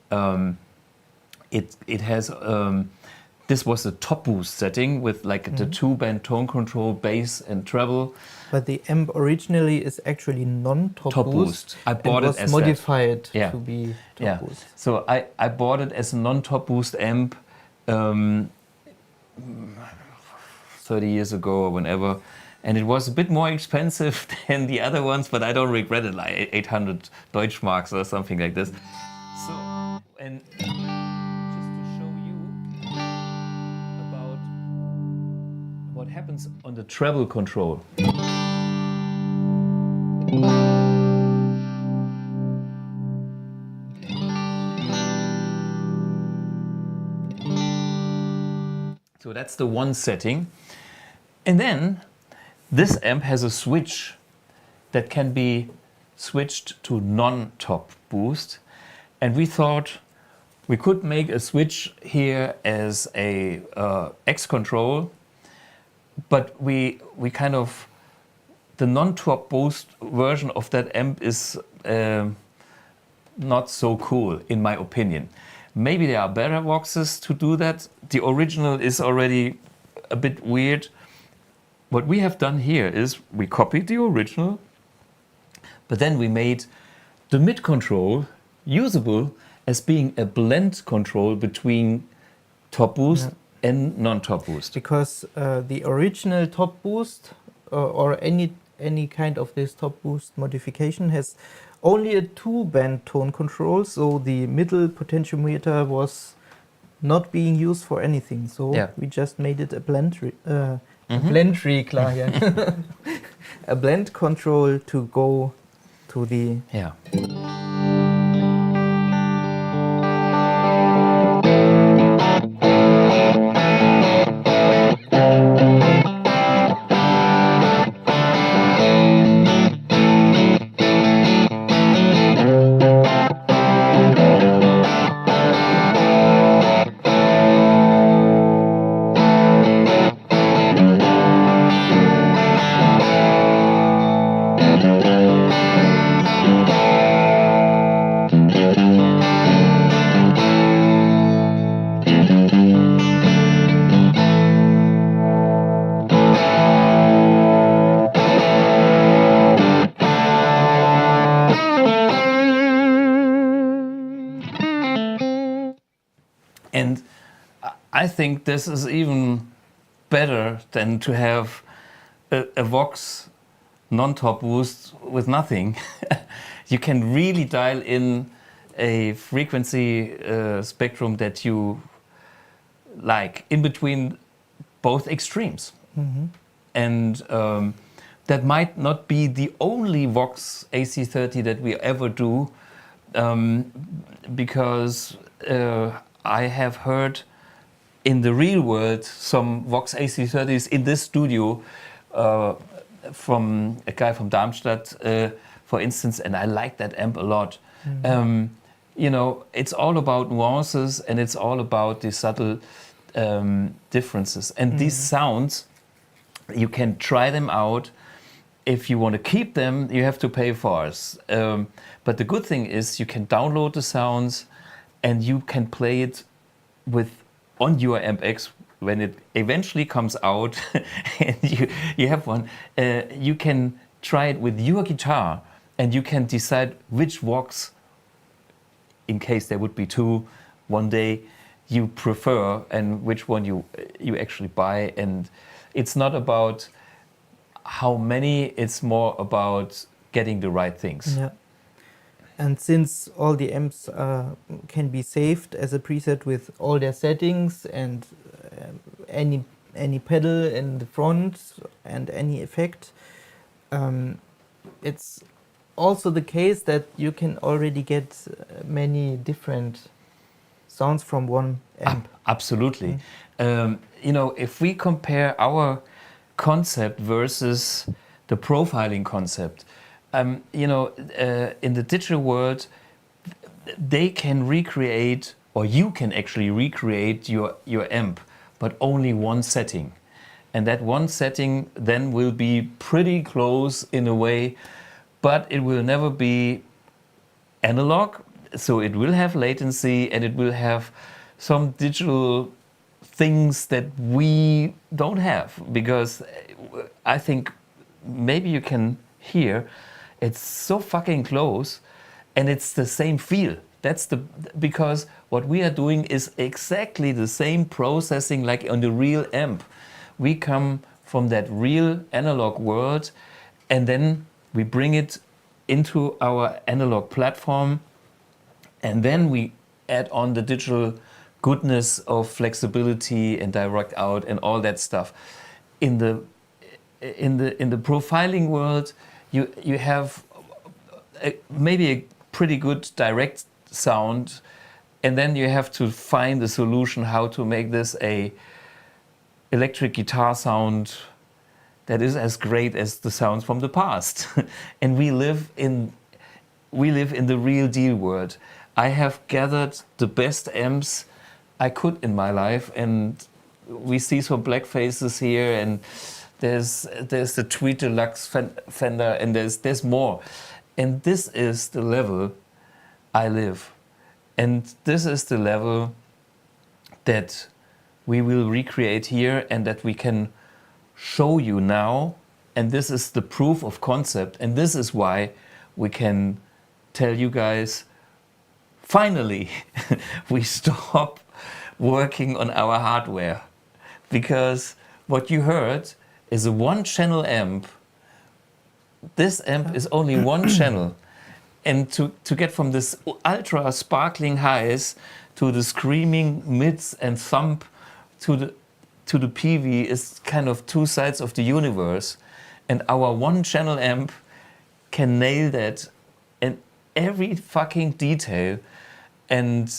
It has. This was the top boost setting with like the 2-band tone control, bass and treble. But the amp originally is actually non-top boost. I bought it as modified that. to be top boost. So I bought it as a non-top boost amp 30 years ago or whenever. And it was a bit more expensive than the other ones, but I don't regret it, like 800 Deutschmarks or something like this. So, and what happens on the treble control. So that's the one setting. And then this amp has a switch that can be switched to non-top boost. And we thought we could make a switch here as a X control. But we kind of, the non-top boost version of that amp is not so cool, in my opinion. Maybe there are better Voxes to do that. The original is already a bit weird. What we have done here is we copied the original, but then we made the mid control usable as being a blend control between top boost and non-top boost. Because the original top boost or any kind of this top boost modification has only a 2-band tone control, so the middle potentiometer was not being used for anything. So we just made it a blend blend tree, klar, yeah. A blend control to go to the... Yeah. And I think this is even better than to have a Vox non-top boost with nothing. You can really dial in a frequency spectrum that you like in between both extremes. And that might not be the only Vox AC30 that we ever do, because I have heard in the real world some Vox AC30s in this studio from a guy from Darmstadt, for instance, and I like that amp a lot. You know, it's all about nuances and it's all about the subtle differences. And these sounds, you can try them out. If you want to keep them, you have to pay for us. But the good thing is you can download the sounds and you can play it with on your Ampx when it eventually comes out and you have one. You can try it with your guitar and you can decide which Vox, in case there would be two one day, you prefer and which one you actually buy. And it's not about how many, it's more about getting the right things. Yeah. And since all the amps can be saved as a preset with all their settings and any pedal in the front and any effect, it's also the case that you can already get many different sounds from one amp. Absolutely. You know, if we compare our concept versus the profiling concept, you know, in the digital world, they can recreate, or you can actually recreate your amp, but only one setting. And that one setting then will be pretty close in a way, but it will never be analog. So it will have latency and it will have some digital things that we don't have, because I think maybe you can hear it's so fucking close and it's the same feel. Because what we are doing is exactly the same processing like on the real amp. We come from that real analog world and then we bring it into our analog platform, and then we add on the digital goodness of flexibility and direct out and all that stuff. In the profiling world, you have maybe a pretty good direct sound, and then you have to find a solution how to make this a electric guitar sound that is as great as the sounds from the past. And we live in the real deal world. I have gathered the best amps I could in my life, and we see some black faces here, and there's the Tweed Deluxe Fender, and there's more. And this is the level I live. And this is the level that we will recreate here and that we can show you now. And this is the proof of concept. And this is why we can tell you guys, finally, we stop working on our hardware. Because what you heard is a one-channel amp. This amp is only one channel. And to get from this ultra sparkling highs to the screaming mids and thump to to the Peavey is kind of two sides of the universe, and our one channel amp can nail that in every fucking detail. And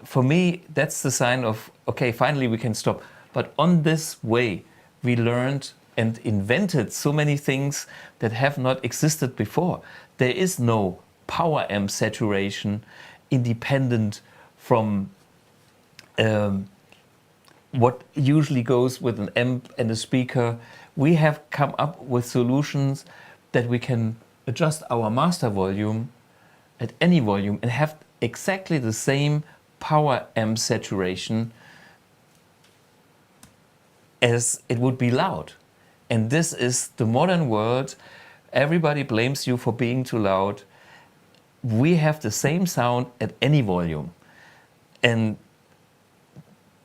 for me, that's the sign of, okay, finally we can stop. But on this way, we learned and invented so many things that have not existed before. There is no power amp saturation independent from what usually goes with an amp and a speaker. We have come up with solutions that we can adjust our master volume at any volume and have exactly the same power amp saturation as it would be loud. And this is the modern world. Everybody blames you for being too loud. We have the same sound at any volume. And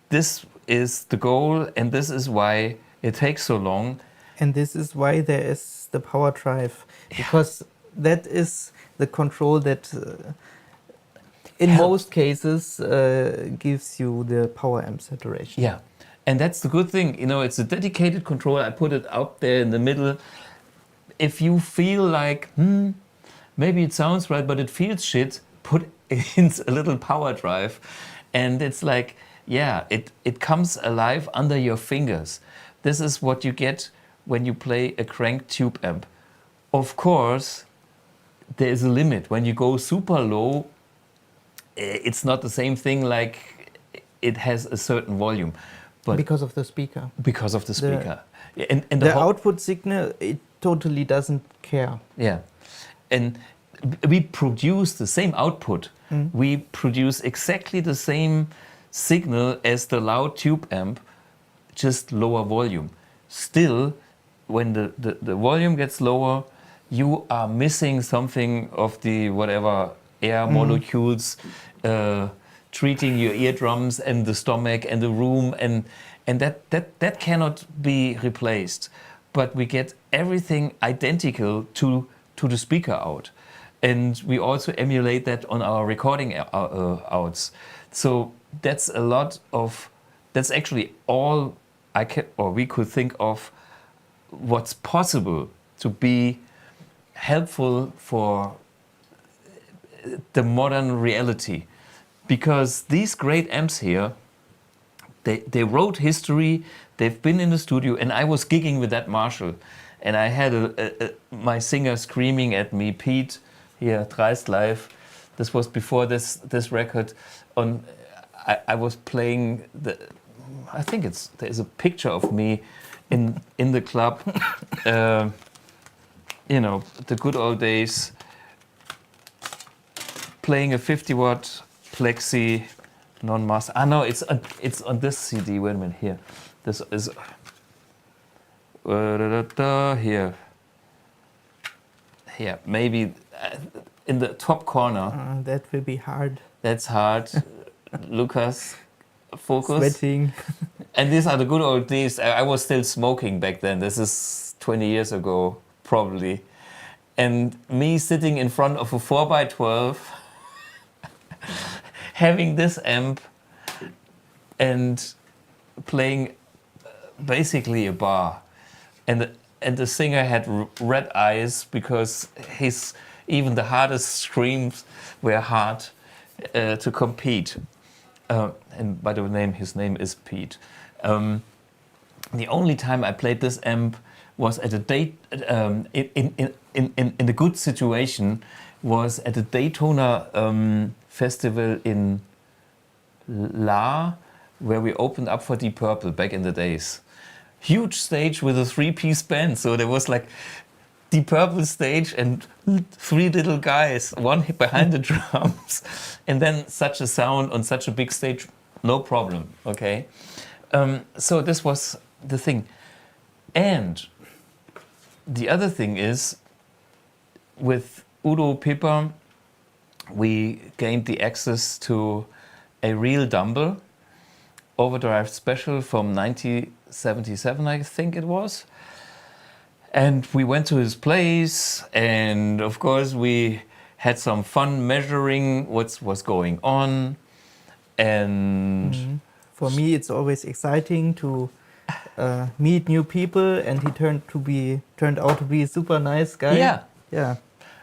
this is the goal, and this is why it takes so long. And this is why there is the power drive, because that is the control that in most cases gives you the power amp saturation. Yeah, and that's the good thing. You know, it's a dedicated control. I put it out there in the middle. If you feel like, maybe it sounds right, but it feels shit, put in a little power drive. And it's like, yeah, it comes alive under your fingers. This is what you get when you play a crank tube amp. Of course, there is a limit. When you go super low, it's not the same thing like it has a certain volume. But because of the speaker. Because of the speaker. And the output signal, it totally doesn't care. Yeah. And we produce the same output. We produce exactly the same signal as the loud tube amp, just lower volume. Still, when the volume gets lower, you are missing something of the whatever air molecules treating your eardrums and the stomach and the room, and that cannot be replaced. But we get everything identical to the speaker out. And we also emulate that on our recording outs. So that's a lot of, that's actually all we could think of what's possible to be helpful for the modern reality. Because these great amps here, they wrote history, they've been in the studio, and I was gigging with that Marshall. And I had my singer screaming at me, Pete, here, Dreist Live. This was before this record. I was playing I think there's a picture of me in the club. You know, the good old days, playing a 50-watt Plexi non-master. Ah no, it's on this CD. Wait a minute, here. This is here. Here, maybe in the top corner. That will be hard. That's hard. Lucas, focus. Sweating. And these are the good old days. I was still smoking back then. This is 20 years ago, probably. And me sitting in front of a 4x12, having this amp and playing basically a bar. And the singer had red eyes because even the hardest screams were hard to compete. And by the way, his name is Pete. The only time I played this amp was at a date in a good situation, was at a Daytona festival in La, where we opened up for Deep Purple back in the days. Huge stage with a 3-piece band, so there was like Deep Purple stage and 3 little guys, one behind the drums, and then such a sound on such a big stage, no problem, okay? So this was the thing. And the other thing is, with Udo Piper, we gained the access to a real Dumble, Overdrive Special from 1977, I think it was. And we went to his place, and of course we had some fun measuring what was going on. And for me, it's always exciting to meet new people, and he turned out to be a super nice guy. Yeah.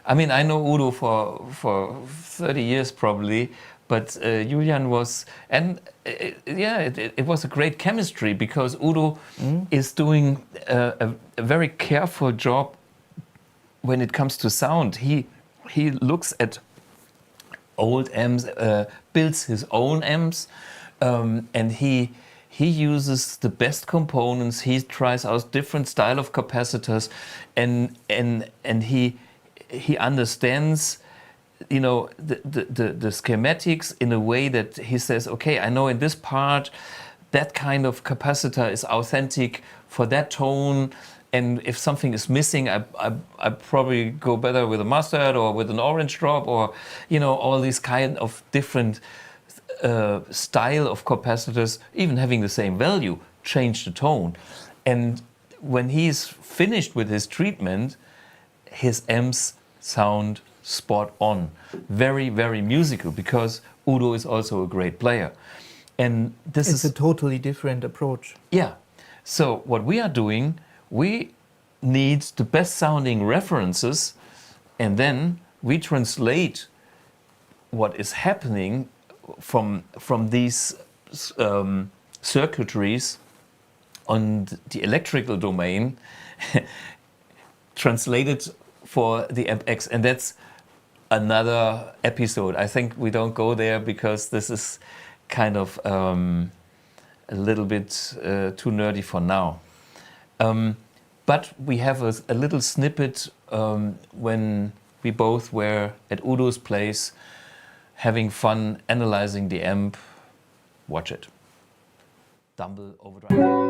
I mean, I know Udo for 30 years probably, but Julian was, and it was a great chemistry because Udo is doing a very careful job when it comes to sound. He looks at old amps, builds his own amps, and he uses the best components. He tries out different style of capacitors, and he understands, you know, the schematics in a way that he says, okay, I know in this part that kind of capacitor is authentic for that tone, and if something is missing, I probably go better with a mustard or with an orange drop, or, you know, all these kind of different style of capacitors, even having the same value, change the tone. And when he's finished with his treatment, his amps sound spot on, very, very musical, because Udo is also a great player. And this is a totally different approach. Yeah. So what we are doing, we need the best sounding references, and then we translate what is happening from these circuitries on the electrical domain, translated for the Ampx, and that's another episode. I think we don't go there because this is kind of a little bit too nerdy for now. But we have a little snippet when we both were at Udo's place having fun analyzing the amp. Watch it. Dumble Overdrive.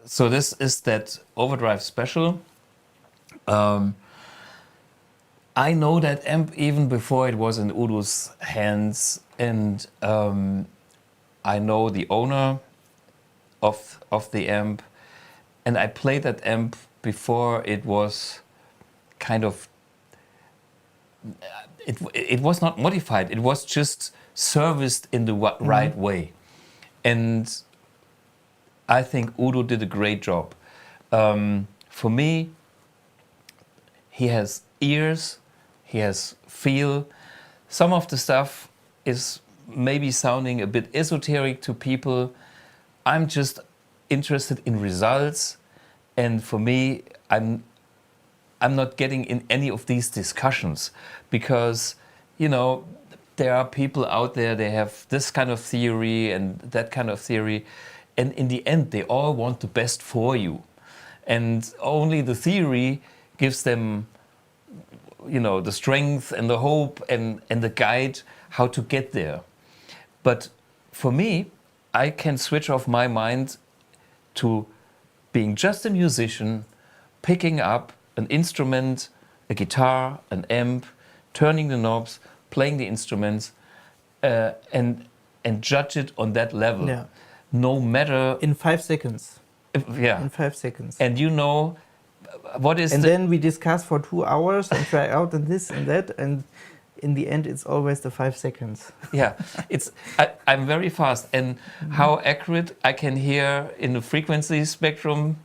So this is that Overdrive special. I know that amp even before it was in Udo's hands, and I know the owner of the amp, and I played that amp before it was kind of, it was not modified, it was just serviced in the right way. And I think Udo did a great job. For me, he has ears, he has feel. Some of the stuff is maybe sounding a bit esoteric to people. I'm just interested in results, and for me, I'm not getting in any of these discussions, because, you know, there are people out there, they have this kind of theory and that kind of theory. And in the end, they all want the best for you. And only the theory gives them, you know, the strength and the hope and the guide how to get there. But for me, I can switch off my mind to being just a musician, picking up an instrument, a guitar, an amp, turning the knobs, playing the instruments, and judge it on that level. Yeah. No matter... In 5 seconds. Yeah. In 5 seconds. And you know, what is... And then we discuss for 2 hours and try out and this and that, and in the end it's always the 5 seconds. Yeah, I'm very fast, and how accurate I can hear in the frequency spectrum.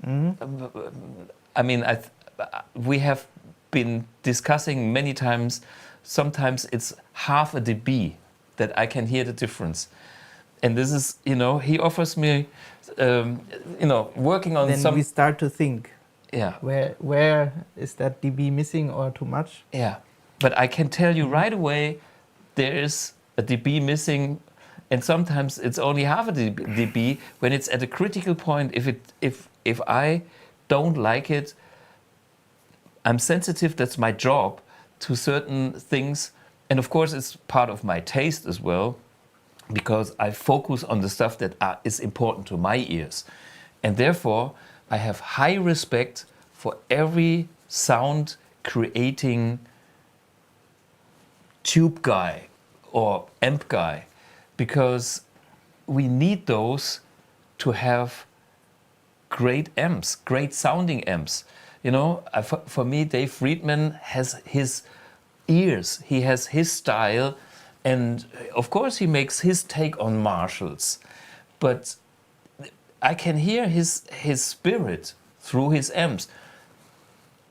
I mean, we have been discussing many times, sometimes it's half a dB that I can hear the difference. And this is, you know, he offers me, you know, working on then some... we start to think, yeah, where is that dB missing or too much? Yeah, but I can tell you right away, there is a dB missing, and sometimes it's only half a dB when it's at a critical point. If I don't like it, I'm sensitive, that's my job, to certain things. And of course, it's part of my taste as well, because I focus on the stuff that is important to my ears. And therefore, I have high respect for every sound creating tube guy or amp guy, because we need those to have great amps, great sounding amps. You know, for me, Dave Friedman has his ears, he has his style, and of course he makes his take on Marshalls, but I can hear his spirit through his amps.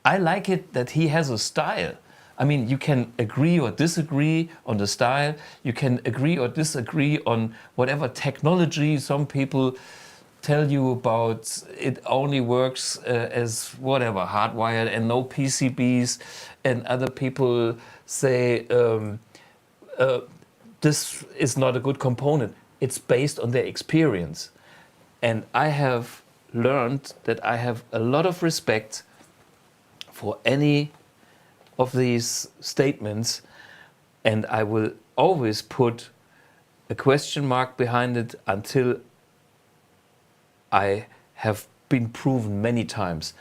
I like it that he has a style. I mean, you can agree or disagree on the style, you can agree or disagree on whatever technology. Some people tell you about it only works as whatever, hardwired and no PCBs, and other people say this is not a good component. It's based on their experience. And I have learned that I have a lot of respect for any of these statements, and I will always put a question mark behind it until I have been proven many times.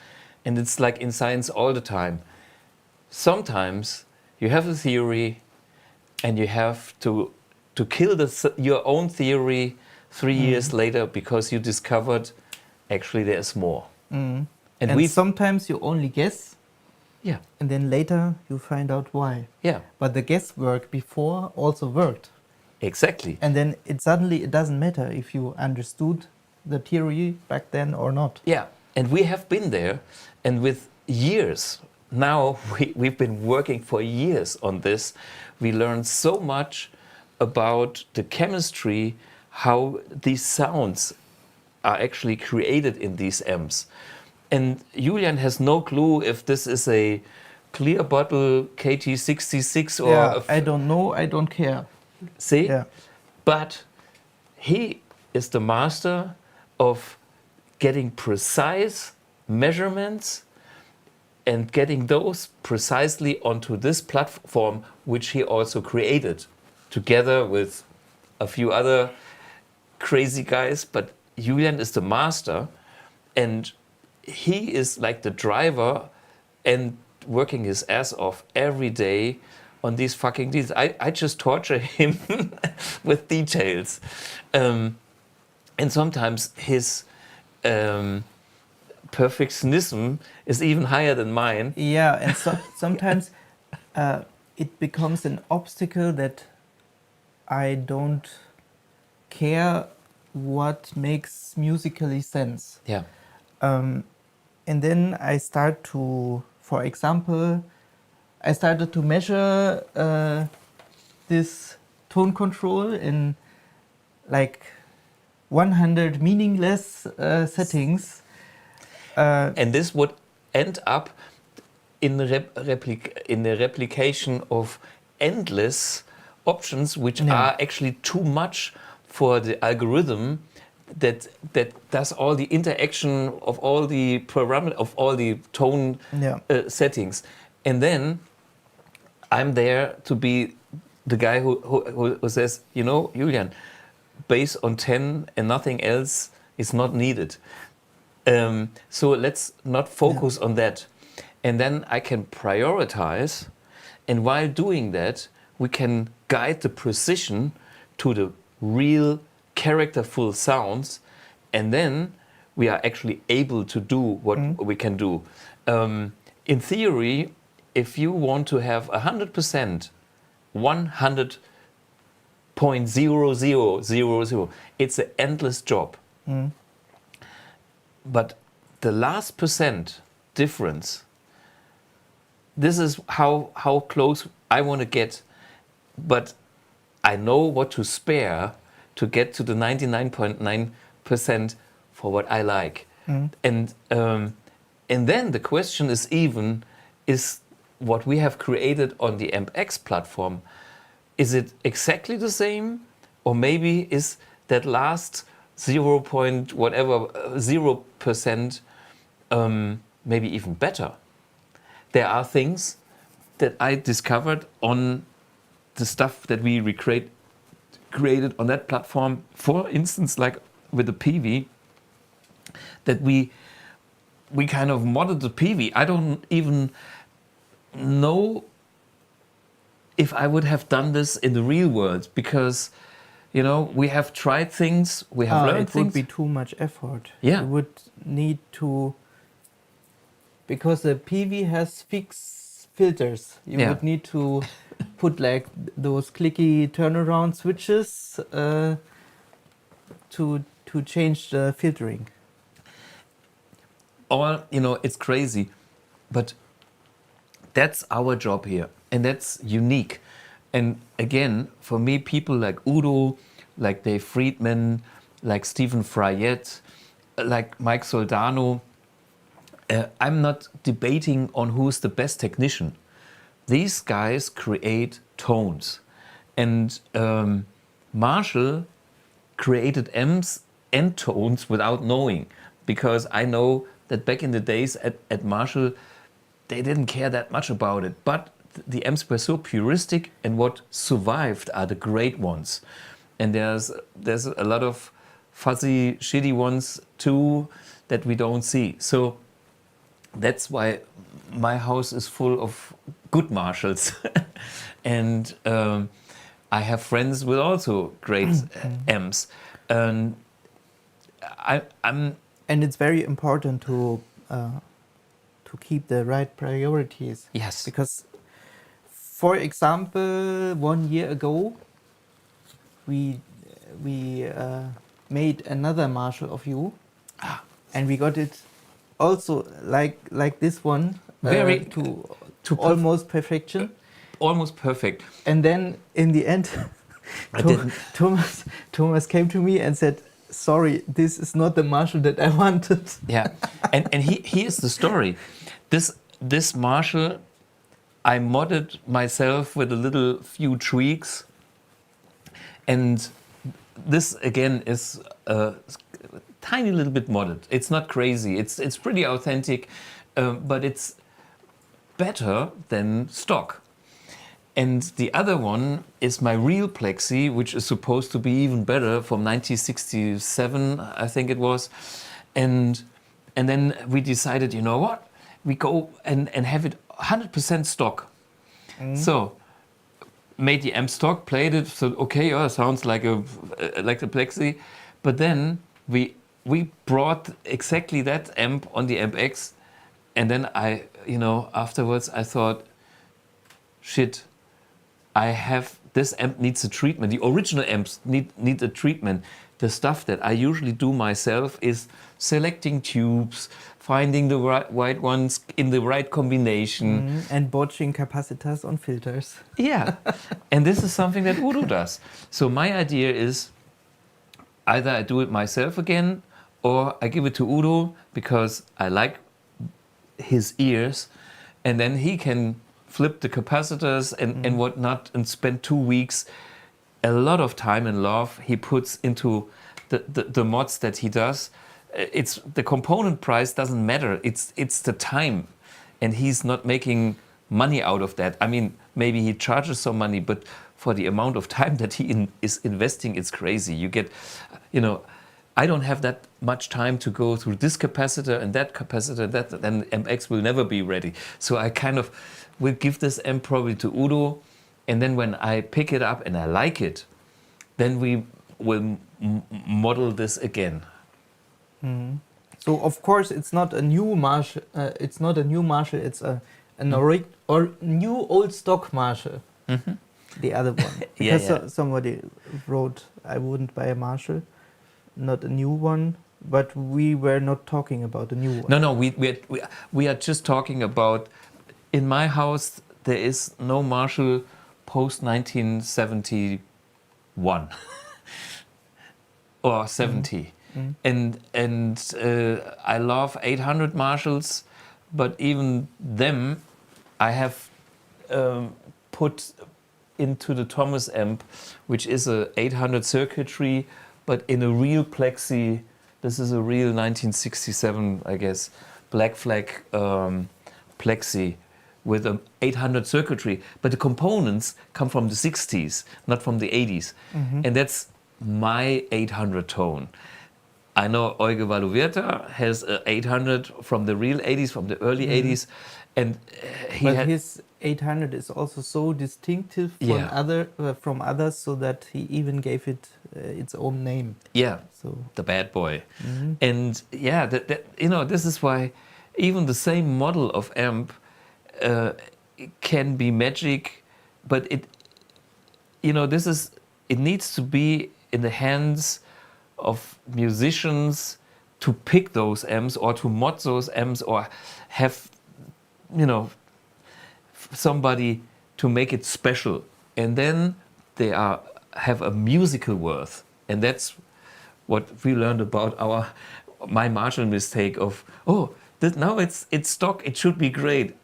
And it's like in science all the time. Sometimes you have a theory and you have to kill your own theory 3 years later because you discovered actually there's more. And sometimes you only guess. Yeah. And then later you find out why. Yeah. But the guesswork before also worked. Exactly. And then it doesn't matter if you understood the theory back then or not. Yeah. And we have been there, and with years, now we've been working for years on this. We learned so much about the chemistry, how these sounds are actually created in these amps. And Julian has no clue if this is a clear bottle KT66 or... Yeah, I don't know, I don't care. See? Yeah. But he is the master of getting precise measurements and getting those precisely onto this platform, which he also created together with a few other crazy guys. But Julian is the master, and he is like the driver and working his ass off every day on these fucking deals. I just torture him with details. And sometimes his perfectionism is even higher than mine. Yeah, and sometimes it becomes an obstacle that I don't care what makes musically sense. Yeah. And then I start to, for example, I started to measure this tone control in like 100 meaningless settings. And this would end up in the replication of endless options, which are actually too much for the algorithm that does all the interaction of all the parameters, of all the tone settings. And then I'm there to be the guy who says, you know, Julian, bass on 10 and nothing else is not needed. So let's not focus on that. And then I can prioritize. And while doing that, we can guide the precision to the real characterful sounds. And then we are actually able to do what we can do. In theory, if you want to have 100%, 100.0000, it's an endless job. But the last percent difference, this is how close I want to get. But I know what to spare to get to the 99.9% for what I like. And then the question is is what we have created on the Ampx platform, is it exactly the same? Or maybe is that last 0.0% maybe even better? there are things that I discovered on the stuff that we created on that platform. For instance, like with the Peavey, that we kind of modded the Peavey. I don't even know if I would have done this in the real world, because we have tried things, we have learned things. It would be too much effort. Yeah. You would need to, because the Peavey has fixed filters. You would need to put like those clicky turnaround switches to change the filtering. Or it's crazy, but that's our job here, and that's unique. And again, for me, people like Udo, like Dave Friedman, like Stephen Fryette, like Mike Soldano, I'm not debating on who's the best technician. These guys create tones. And Marshall created amps and tones without knowing, because I know that back in the days at Marshall, they didn't care that much about it. But the amps were so puristic, and what survived are the great ones. And there's a lot of fuzzy, shitty ones too that we don't see. So that's why my house is full of good Marshalls. And I have friends with also great amps. And and it's very important to keep the right priorities. Yes. Because, for example, 1 year ago, we made another Marshall of you, and we got it also like this one, very to almost perfection. Almost perfect. And then in the end, Thomas came to me and said, "Sorry, this is not the Marshall that I wanted." Yeah, and here's the story. This Marshall, I modded myself with a little few tweaks, and this again is a tiny little bit modded. It's not crazy. It's pretty authentic, but it's better than stock. And the other one is my real Plexi, which is supposed to be even better, from 1967, I think it was. And then we decided, you know what? We go and have it 100% stock. So made the amp stock, played it, so okay, sounds like the Plexi. But then we brought exactly that amp on the Ampx, and then afterwards I thought, shit, this amp needs a treatment. The original amps need a treatment. The stuff that I usually do myself is selecting tubes, finding the right ones in the right combination. And botching capacitors on filters. Yeah, and this is something that Udo does. So my idea is either I do it myself again, or I give it to Udo, because I like his ears, and then he can flip the capacitors and whatnot, and spend 2 weeks. A lot of time and love he puts into the mods that he does. It's the component price doesn't matter. It's the time, and he's not making money out of that. I mean, maybe he charges some money, but for the amount of time that he is investing, it's crazy. You get, I don't have that much time to go through this capacitor and that capacitor. Then Ampx will never be ready. So I kind of will give this amp probably to Udo, and then when I pick it up and I like it, then we will model this again. So of course it's not a new Marshall. It's a new old stock Marshall. The other one, because somebody wrote, "I wouldn't buy a Marshall, not a new one." But we were not talking about a new one. No, we are just talking about. In my house, there is no Marshall post 1971 or 70. And I love 800 Marshalls, but even them I have put into the Thomas amp, which is a 800 circuitry, but in a real Plexi. This is a real 1967, I guess, Black Flag Plexi. with an 800 circuitry, but the components come from the 60s, not from the 80s. And that's my 800 tone. I know Euge Valuverta has a 800 from the real 80s, from the early 80s, and his 800 is also so distinctive from others, so that he even gave it its own name. Yeah, so the bad boy. And yeah, this is why even the same model of amp can be magic, but it needs to be in the hands of musicians to pick those amps or to mod those amps or have somebody to make it special, and then they have a musical worth. And that's what we learned about my Marshall mistake of now it's stock, it should be great,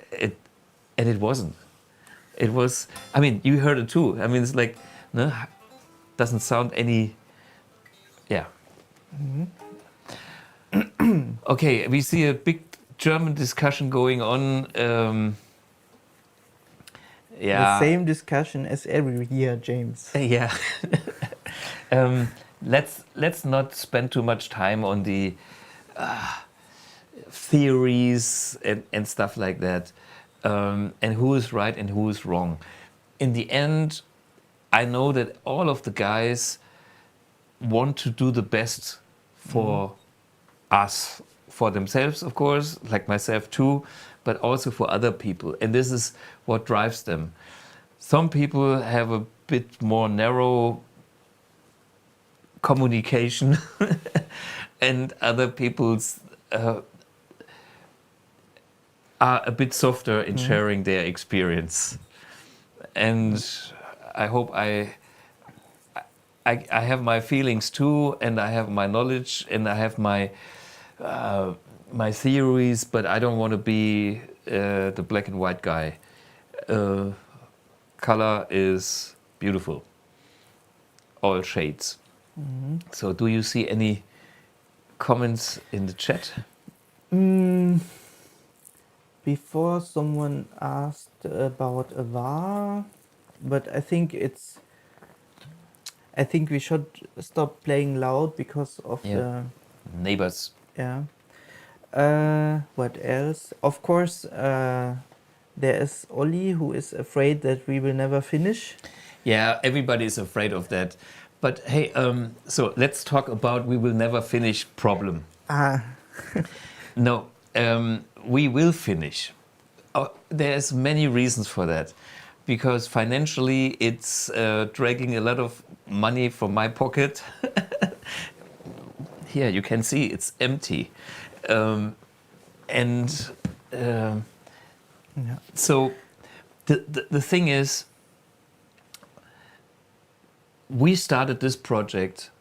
and it wasn't. It was, I mean, you heard it too. I mean, it's like doesn't sound any. Yeah. Okay, we see a big German discussion going on. The same discussion as every year, James. Yeah. Let's not spend too much time on the theories and stuff like that, and who is right and who is wrong. In the end, I know that all of the guys want to do the best for us, for themselves, of course, like myself too, but also for other people. And this is what drives them. Some people have a bit more narrow communication and other people's are a bit softer in sharing their experience. And I hope I have my feelings too, and I have my knowledge, and I have my theories, but I don't want to be the black and white guy. Color is beautiful, all shades. So do you see any comments in the chat? Before, someone asked about a VAR, but I think we should stop playing loud because of the neighbors. Yeah. What else? Of course, there is Uli, who is afraid that we will never finish. Yeah, everybody is afraid of that. But hey, so let's talk about we will never finish problem. No, we will finish. There's many reasons for that. Because financially, it's dragging a lot of money from my pocket. Here, you can see it's empty. So the thing is, we started this project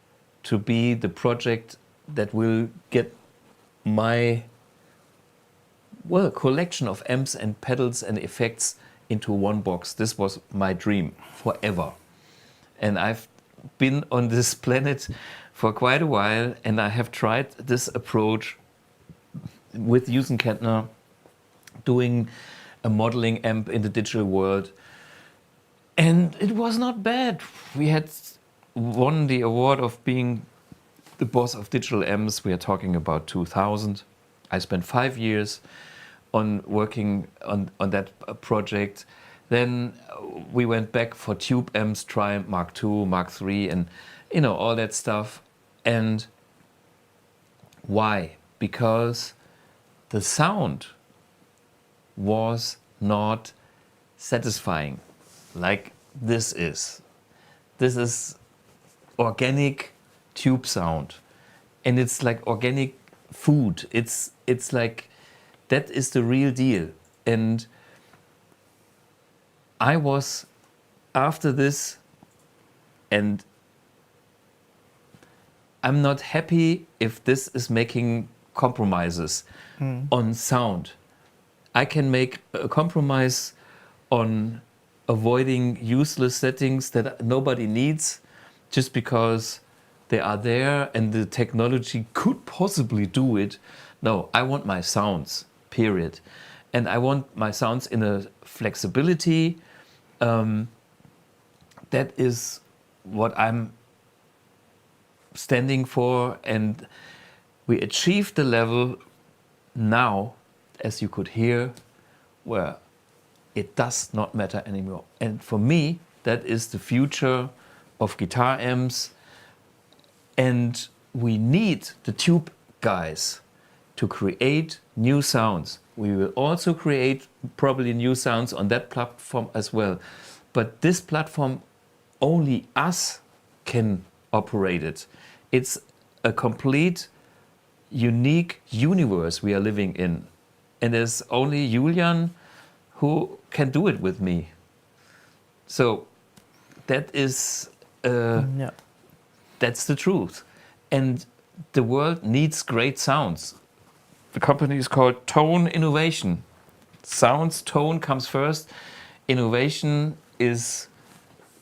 to be the project that will get my collection of amps and pedals and effects into one box. This was my dream forever. And I've been on this planet for quite a while, and I have tried this approach with Jusen-Kentner, doing a modeling amp in the digital world. And it was not bad. We had won the award of being the boss of digital amps. We are talking about 2000. I spent 5 years on working on that project. Then we went back for tube amps, Triumph Mark II, Mark III, and all that stuff. And why? Because the sound was not satisfying like this is. This is organic tube sound, and it's like organic food. It's like that is the real deal. And I was after this, and I'm not happy if this is making compromises on sound. I can make a compromise on avoiding useless settings that nobody needs just because they are there and the technology could possibly do it. No, I want my sounds, period. and I want my sounds in a flexibility. That is what I'm standing for, and we achieved the level now, as you could hear, where it does not matter anymore. And for me, that is the future of guitar amps. And we need the tube guys to create new sounds. We will also create probably new sounds on that platform as well. But this platform, only us can operate it. It's a complete, unique universe we are living in. And there's only Julian who can do it with me. So that is, that's the truth. And the world needs great sounds. The company is called Tone Innovation. Sounds, tone comes first. Innovation is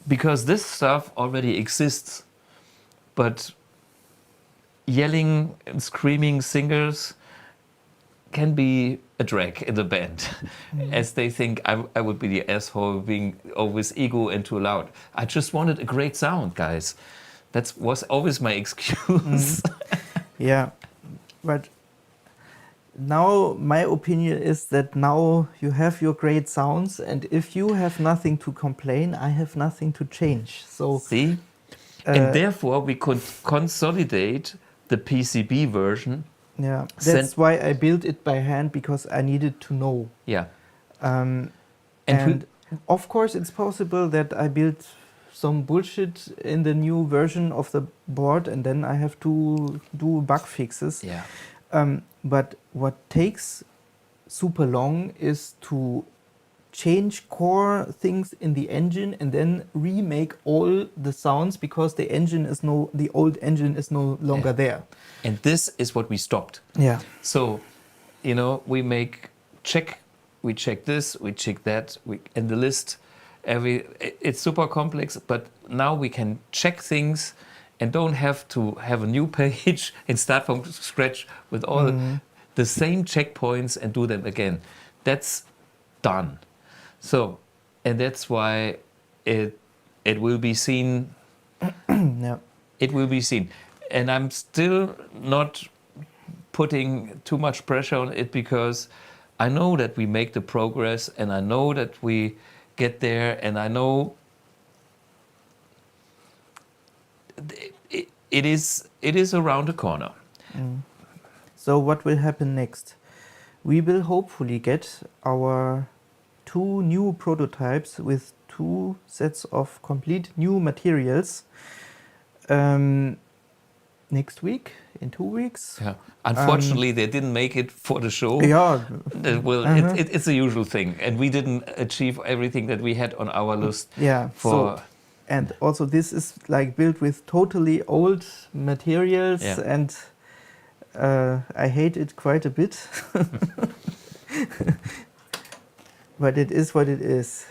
because this stuff already exists. But yelling and screaming singers can be a drag in the band, as they think I would be the asshole being always ego and too loud. I just wanted a great sound, guys. That was always my excuse. Yeah, but now my opinion is that now you have your great sounds, and if you have nothing to complain, I have nothing to change. So see, and therefore we could consolidate the PCB version. Yeah, that's why I built it by hand, because I needed to know. Yeah. And of course it's possible that I built some bullshit in the new version of the board and then I have to do bug fixes. Yeah. But what takes super long is to change core things in the engine and then remake all the sounds, because the old engine is no longer there. And this is what we stopped. Yeah. So, we check this, we check that, and the list, it's super complex, but now we can check things and don't have to have a new page and start from scratch with all the same checkpoints and do them again. That's done. So, and that's why it will be seen. Yeah. It will be seen. And I'm still not putting too much pressure on it, because I know that we make the progress and I know that we get there, and I know it is around the corner. So what will happen next? We will hopefully get our 2 new prototypes with 2 sets of complete new materials next week, in 2 weeks. Yeah. Unfortunately, they didn't make it for the show. Yeah. Well, it's a usual thing, and we didn't achieve everything that we had on our list. Yeah. And also this is like built with totally old materials, and I hate it quite a bit. But it is what it is.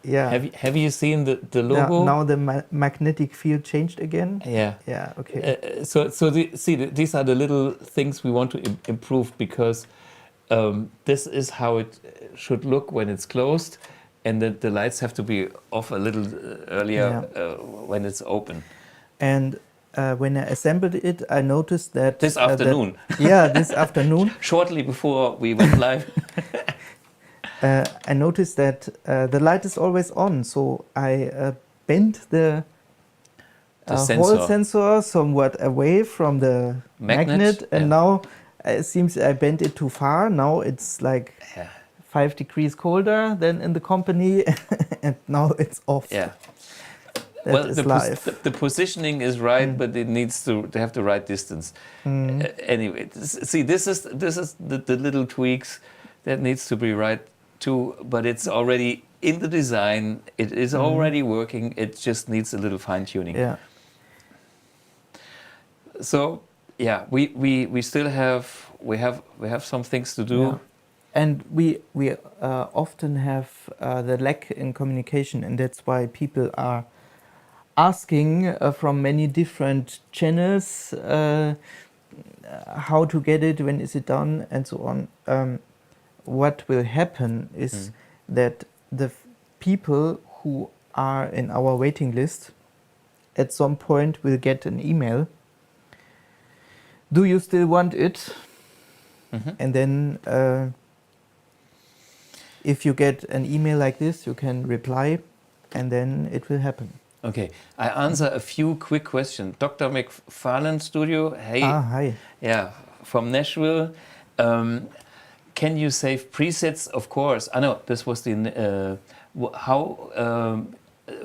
Yeah. Have you seen the logo? Now the magnetic field changed again. Yeah. Yeah. Okay. These are the little things we want to improve, because this is how it should look when it's closed, and the lights have to be off a little earlier when it's open. And when I assembled it, I noticed that this afternoon. This afternoon. Shortly before we went live. I noticed that the light is always on, so I bent the Hall sensor somewhat away from the magnet, and now it seems I bent it too far. Now it's like 5 degrees colder than in the company, and now it's off. Yeah. That is live. The positioning is right, but it needs to have the right distance. Anyway, see, this is the little tweaks that needs to be right too, but it's already in the design. It is already working. It just needs a little fine tuning. Yeah. So yeah, we still have some things to do. Yeah. And we often have the lack in communication, and that's why people are asking from many different channels how to get it, when is it done, and so on. what will happen is that the people who are in our waiting list at some point will get an email. Do you still want it? And then if you get an email like this, you can reply, and then it will happen. Okay, I answer a few quick questions. Dr. McFarlane Studio, hey. Hi. Yeah, from Nashville. Can you save presets? Of course. I know this was the how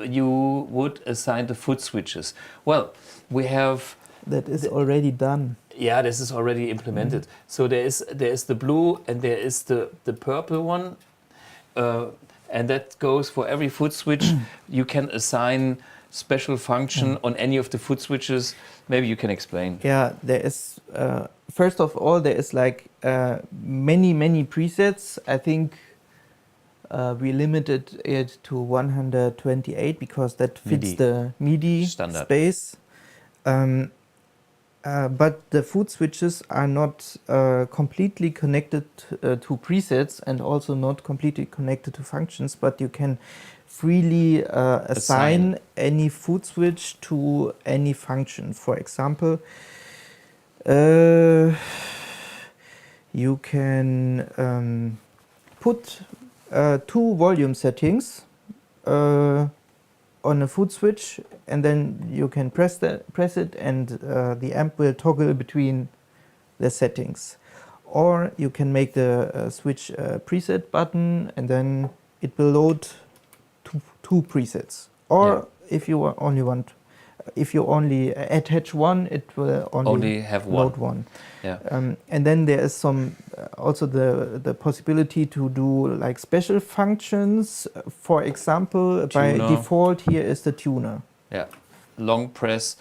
you would assign the foot switches. Well, we have. That is already done. Yeah, this is already implemented. So there is the blue and there is the purple one, and that goes for every foot switch. You can assign special function on any of the foot switches. Maybe you can explain. Yeah, there is. First of all, there is like many presets. I think we limited it to 128 because that fits MIDI. the MIDI Standard. space. But the foot switches are not completely connected to presets and also not completely connected to functions, but you can freely assign any foot switch to any function. For example, you can put 2 volume settings on a foot switch, and then you can press it, and the amp will toggle between the settings. Or you can make the switch preset button, and then it will load two presets. Or if you only want, if you only attach one, it will only have load one. Yeah. And then there is some also the possibility to do like special functions. For example, by Tuner. default here is the tuner. Yeah. Long press.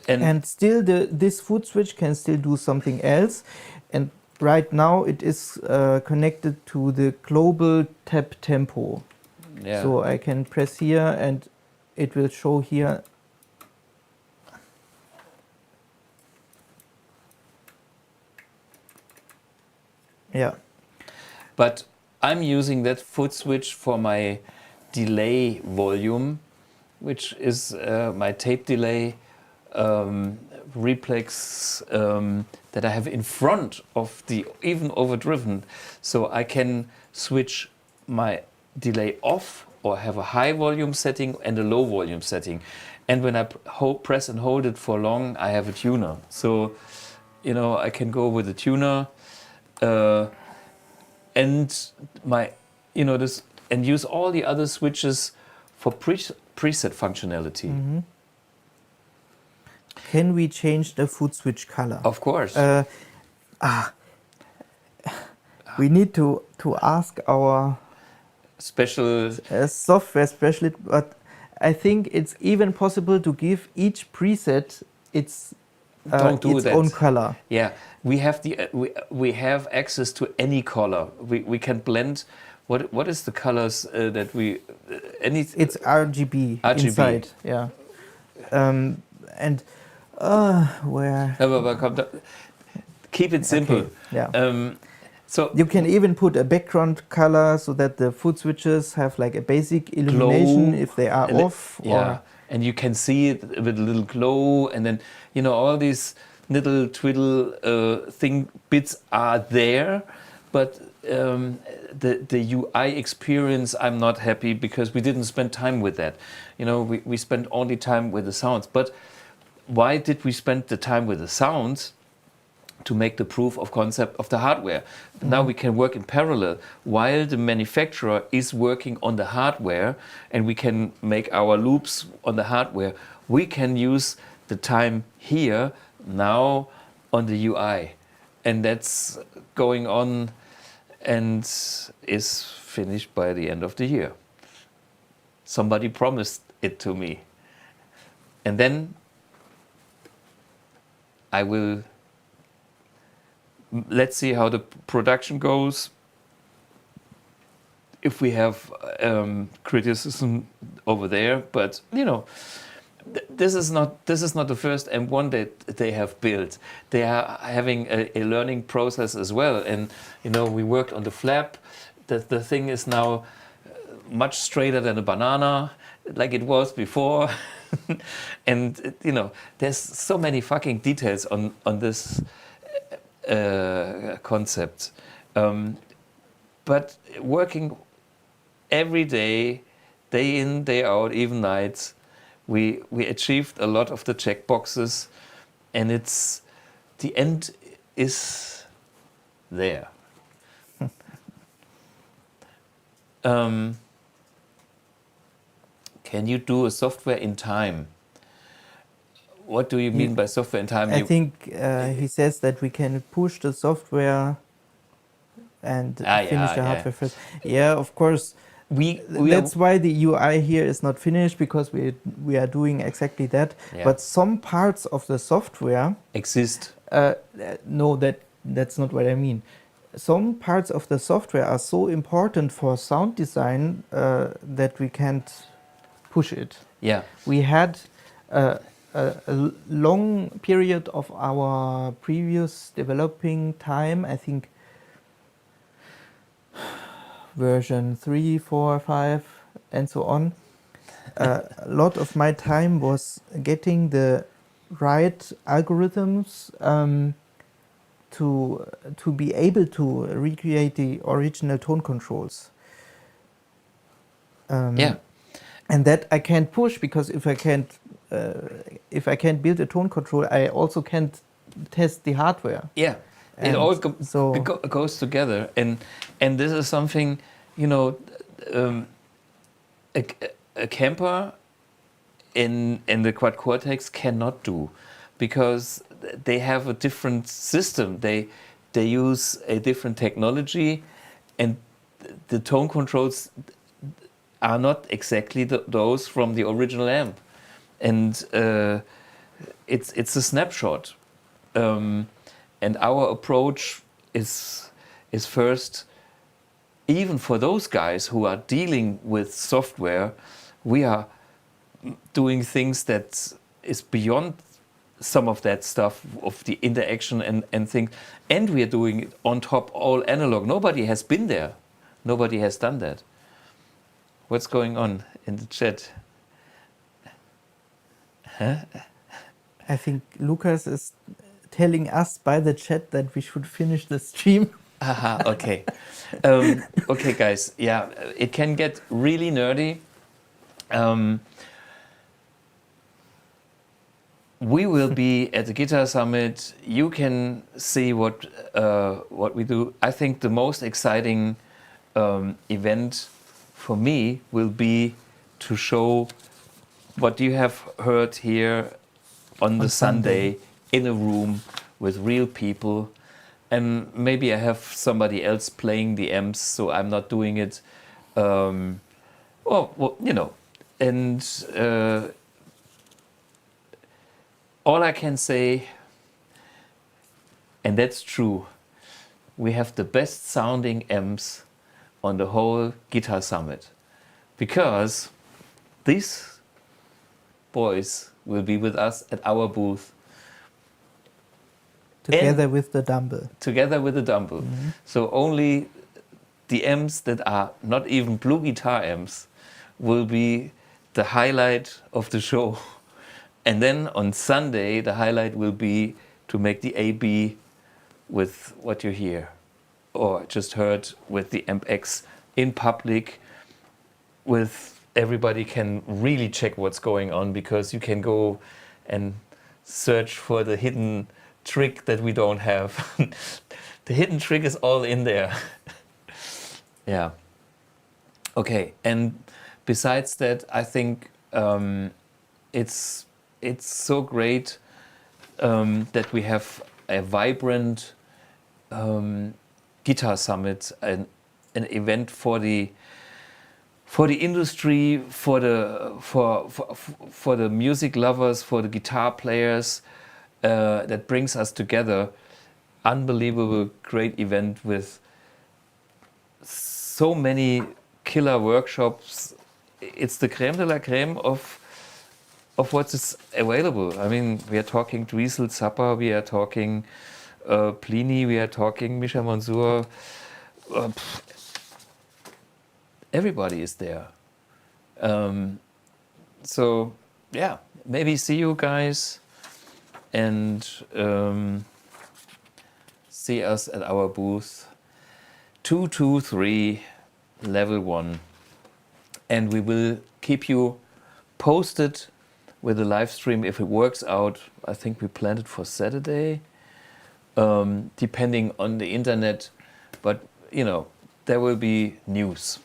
And still this foot switch can still do something else. And right now it is connected to the global tap tempo. Yeah. So I can press here and it will show here. Yeah. But I'm using that foot switch for my delay volume, which is my tape delay reflex that I have in front of the even overdriven. So I can switch my delay off or have a high volume setting and a low volume setting. And when I press and hold it for long, I have a tuner. So, you know, I can go with a tuner and my, you know, this, and use all the other switches for preset functionality. Mm-hmm. Can we change the foot switch color? Of course. We need to ask our Special software specialist, but I think it's even possible to give each preset its own color. Yeah, we have the we have access to any color. We can blend. What is the colors that we any? It's RGB inside. Yeah, and where? Keep it simple. Okay. Yeah. So you can even put a background color so that the foot switches have like a basic illumination if they are off. Yeah, and you can see it with a little glow, and then you know all these little twiddle bits are there, but the UI experience, I'm not happy because we didn't spend time with that. You know, we spent only time with the sounds. But why did we spend the time with the sounds? To make the proof of concept of the hardware. Mm-hmm. Now we can work in parallel while the manufacturer is working on the hardware, and we can make our loops on the hardware. We can use the time here now on the UI, and that's going on and is finished by the end of the year. Somebody promised it to me, and then I will. Let's see how the production goes. If we have criticism over there, but you know, this is not the first AMP1 that they have built. They are having a learning process as well, and we worked on the flap. The thing is now much straighter than a banana, like it was before. And there's so many fucking details on this concept. But working every day in, day out, even nights, we achieved a lot of the check boxes, and the end is there. Can you do a software in time? What do you mean by software in time? I think he says that we can push the software and finish the hardware first. Yeah, of course. That's why the UI here is not finished, because we are doing exactly that. Yeah. But some parts of the software exist. No, that's not what I mean. Some parts of the software are so important for sound design that we can't push it. Yeah. We had a long period of our previous developing time, I think version 3, 4, 5 and so on. A lot of my time was getting the right algorithms to be able to recreate the original tone controls. And that I can't push, because if I can't build a tone control, I also can't test the hardware. Yeah, it all goes together, and this is something a camper in the Quad Cortex cannot do, because they have a different system. They use a different technology, and the tone controls are not exactly those from the original amp, and it's a snapshot. And our approach is first, even for those guys who are dealing with software, we are doing things that is beyond some of that stuff of the interaction and things, and we are doing it on top all analog. Nobody has been there. Nobody has done that. What's going on in the chat? Huh? I think Lucas is telling us by the chat that we should finish the stream. Aha, okay. Okay, guys. Yeah, it can get really nerdy. We will be at the Guitar Summit. You can see what we do. I think the most exciting event for me will be to show what you have heard here on the Sunday in a room with real people, and maybe I have somebody else playing the amps, so I'm not doing it. And all I can say, and that's true, we have the best sounding amps on the whole Guitar Summit, because these boys will be with us at our booth. Together with the Dumble. Together with the Dumble. Mm-hmm. So only the amps that are not even BluGuitar amps will be the highlight of the show. And then on Sunday, the highlight will be to make the AB with what you hear, or just heard with the Ampx in public, with everybody can really check what's going on, because you can go and search for the hidden trick that we don't have. The hidden trick is all in there. Yeah. Okay, and besides that, I think it's so great that we have a vibrant Guitar Summit, an event for the industry, for the music lovers, for the guitar players, that brings us together. Unbelievable, great event with so many killer workshops. It's the crème de la crème of what is available. I mean, we are talking Driesel Zappa, we are talking Plini, we are talking Misha Mansour. Everybody is there. So, yeah, maybe see you guys and see us at our booth 223 level 1. And we will keep you posted with the live stream if it works out. I think we planned it for Saturday, depending on the internet. But, you know, there will be news.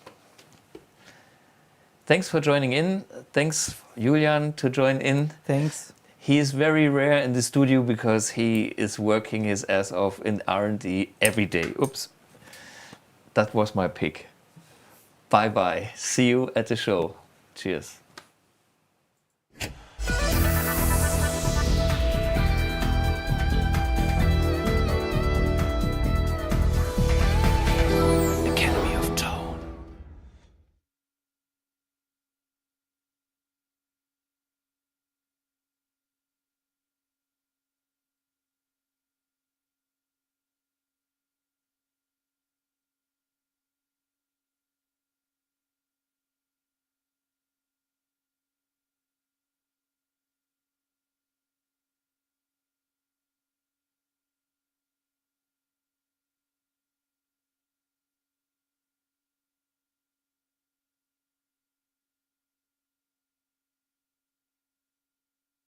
Thanks for joining in. Thanks, Julian, to join in. Thanks. He is very rare in the studio because he is working his ass off in R&D every day. Oops. That was my pick. Bye-bye. See you at the show. Cheers.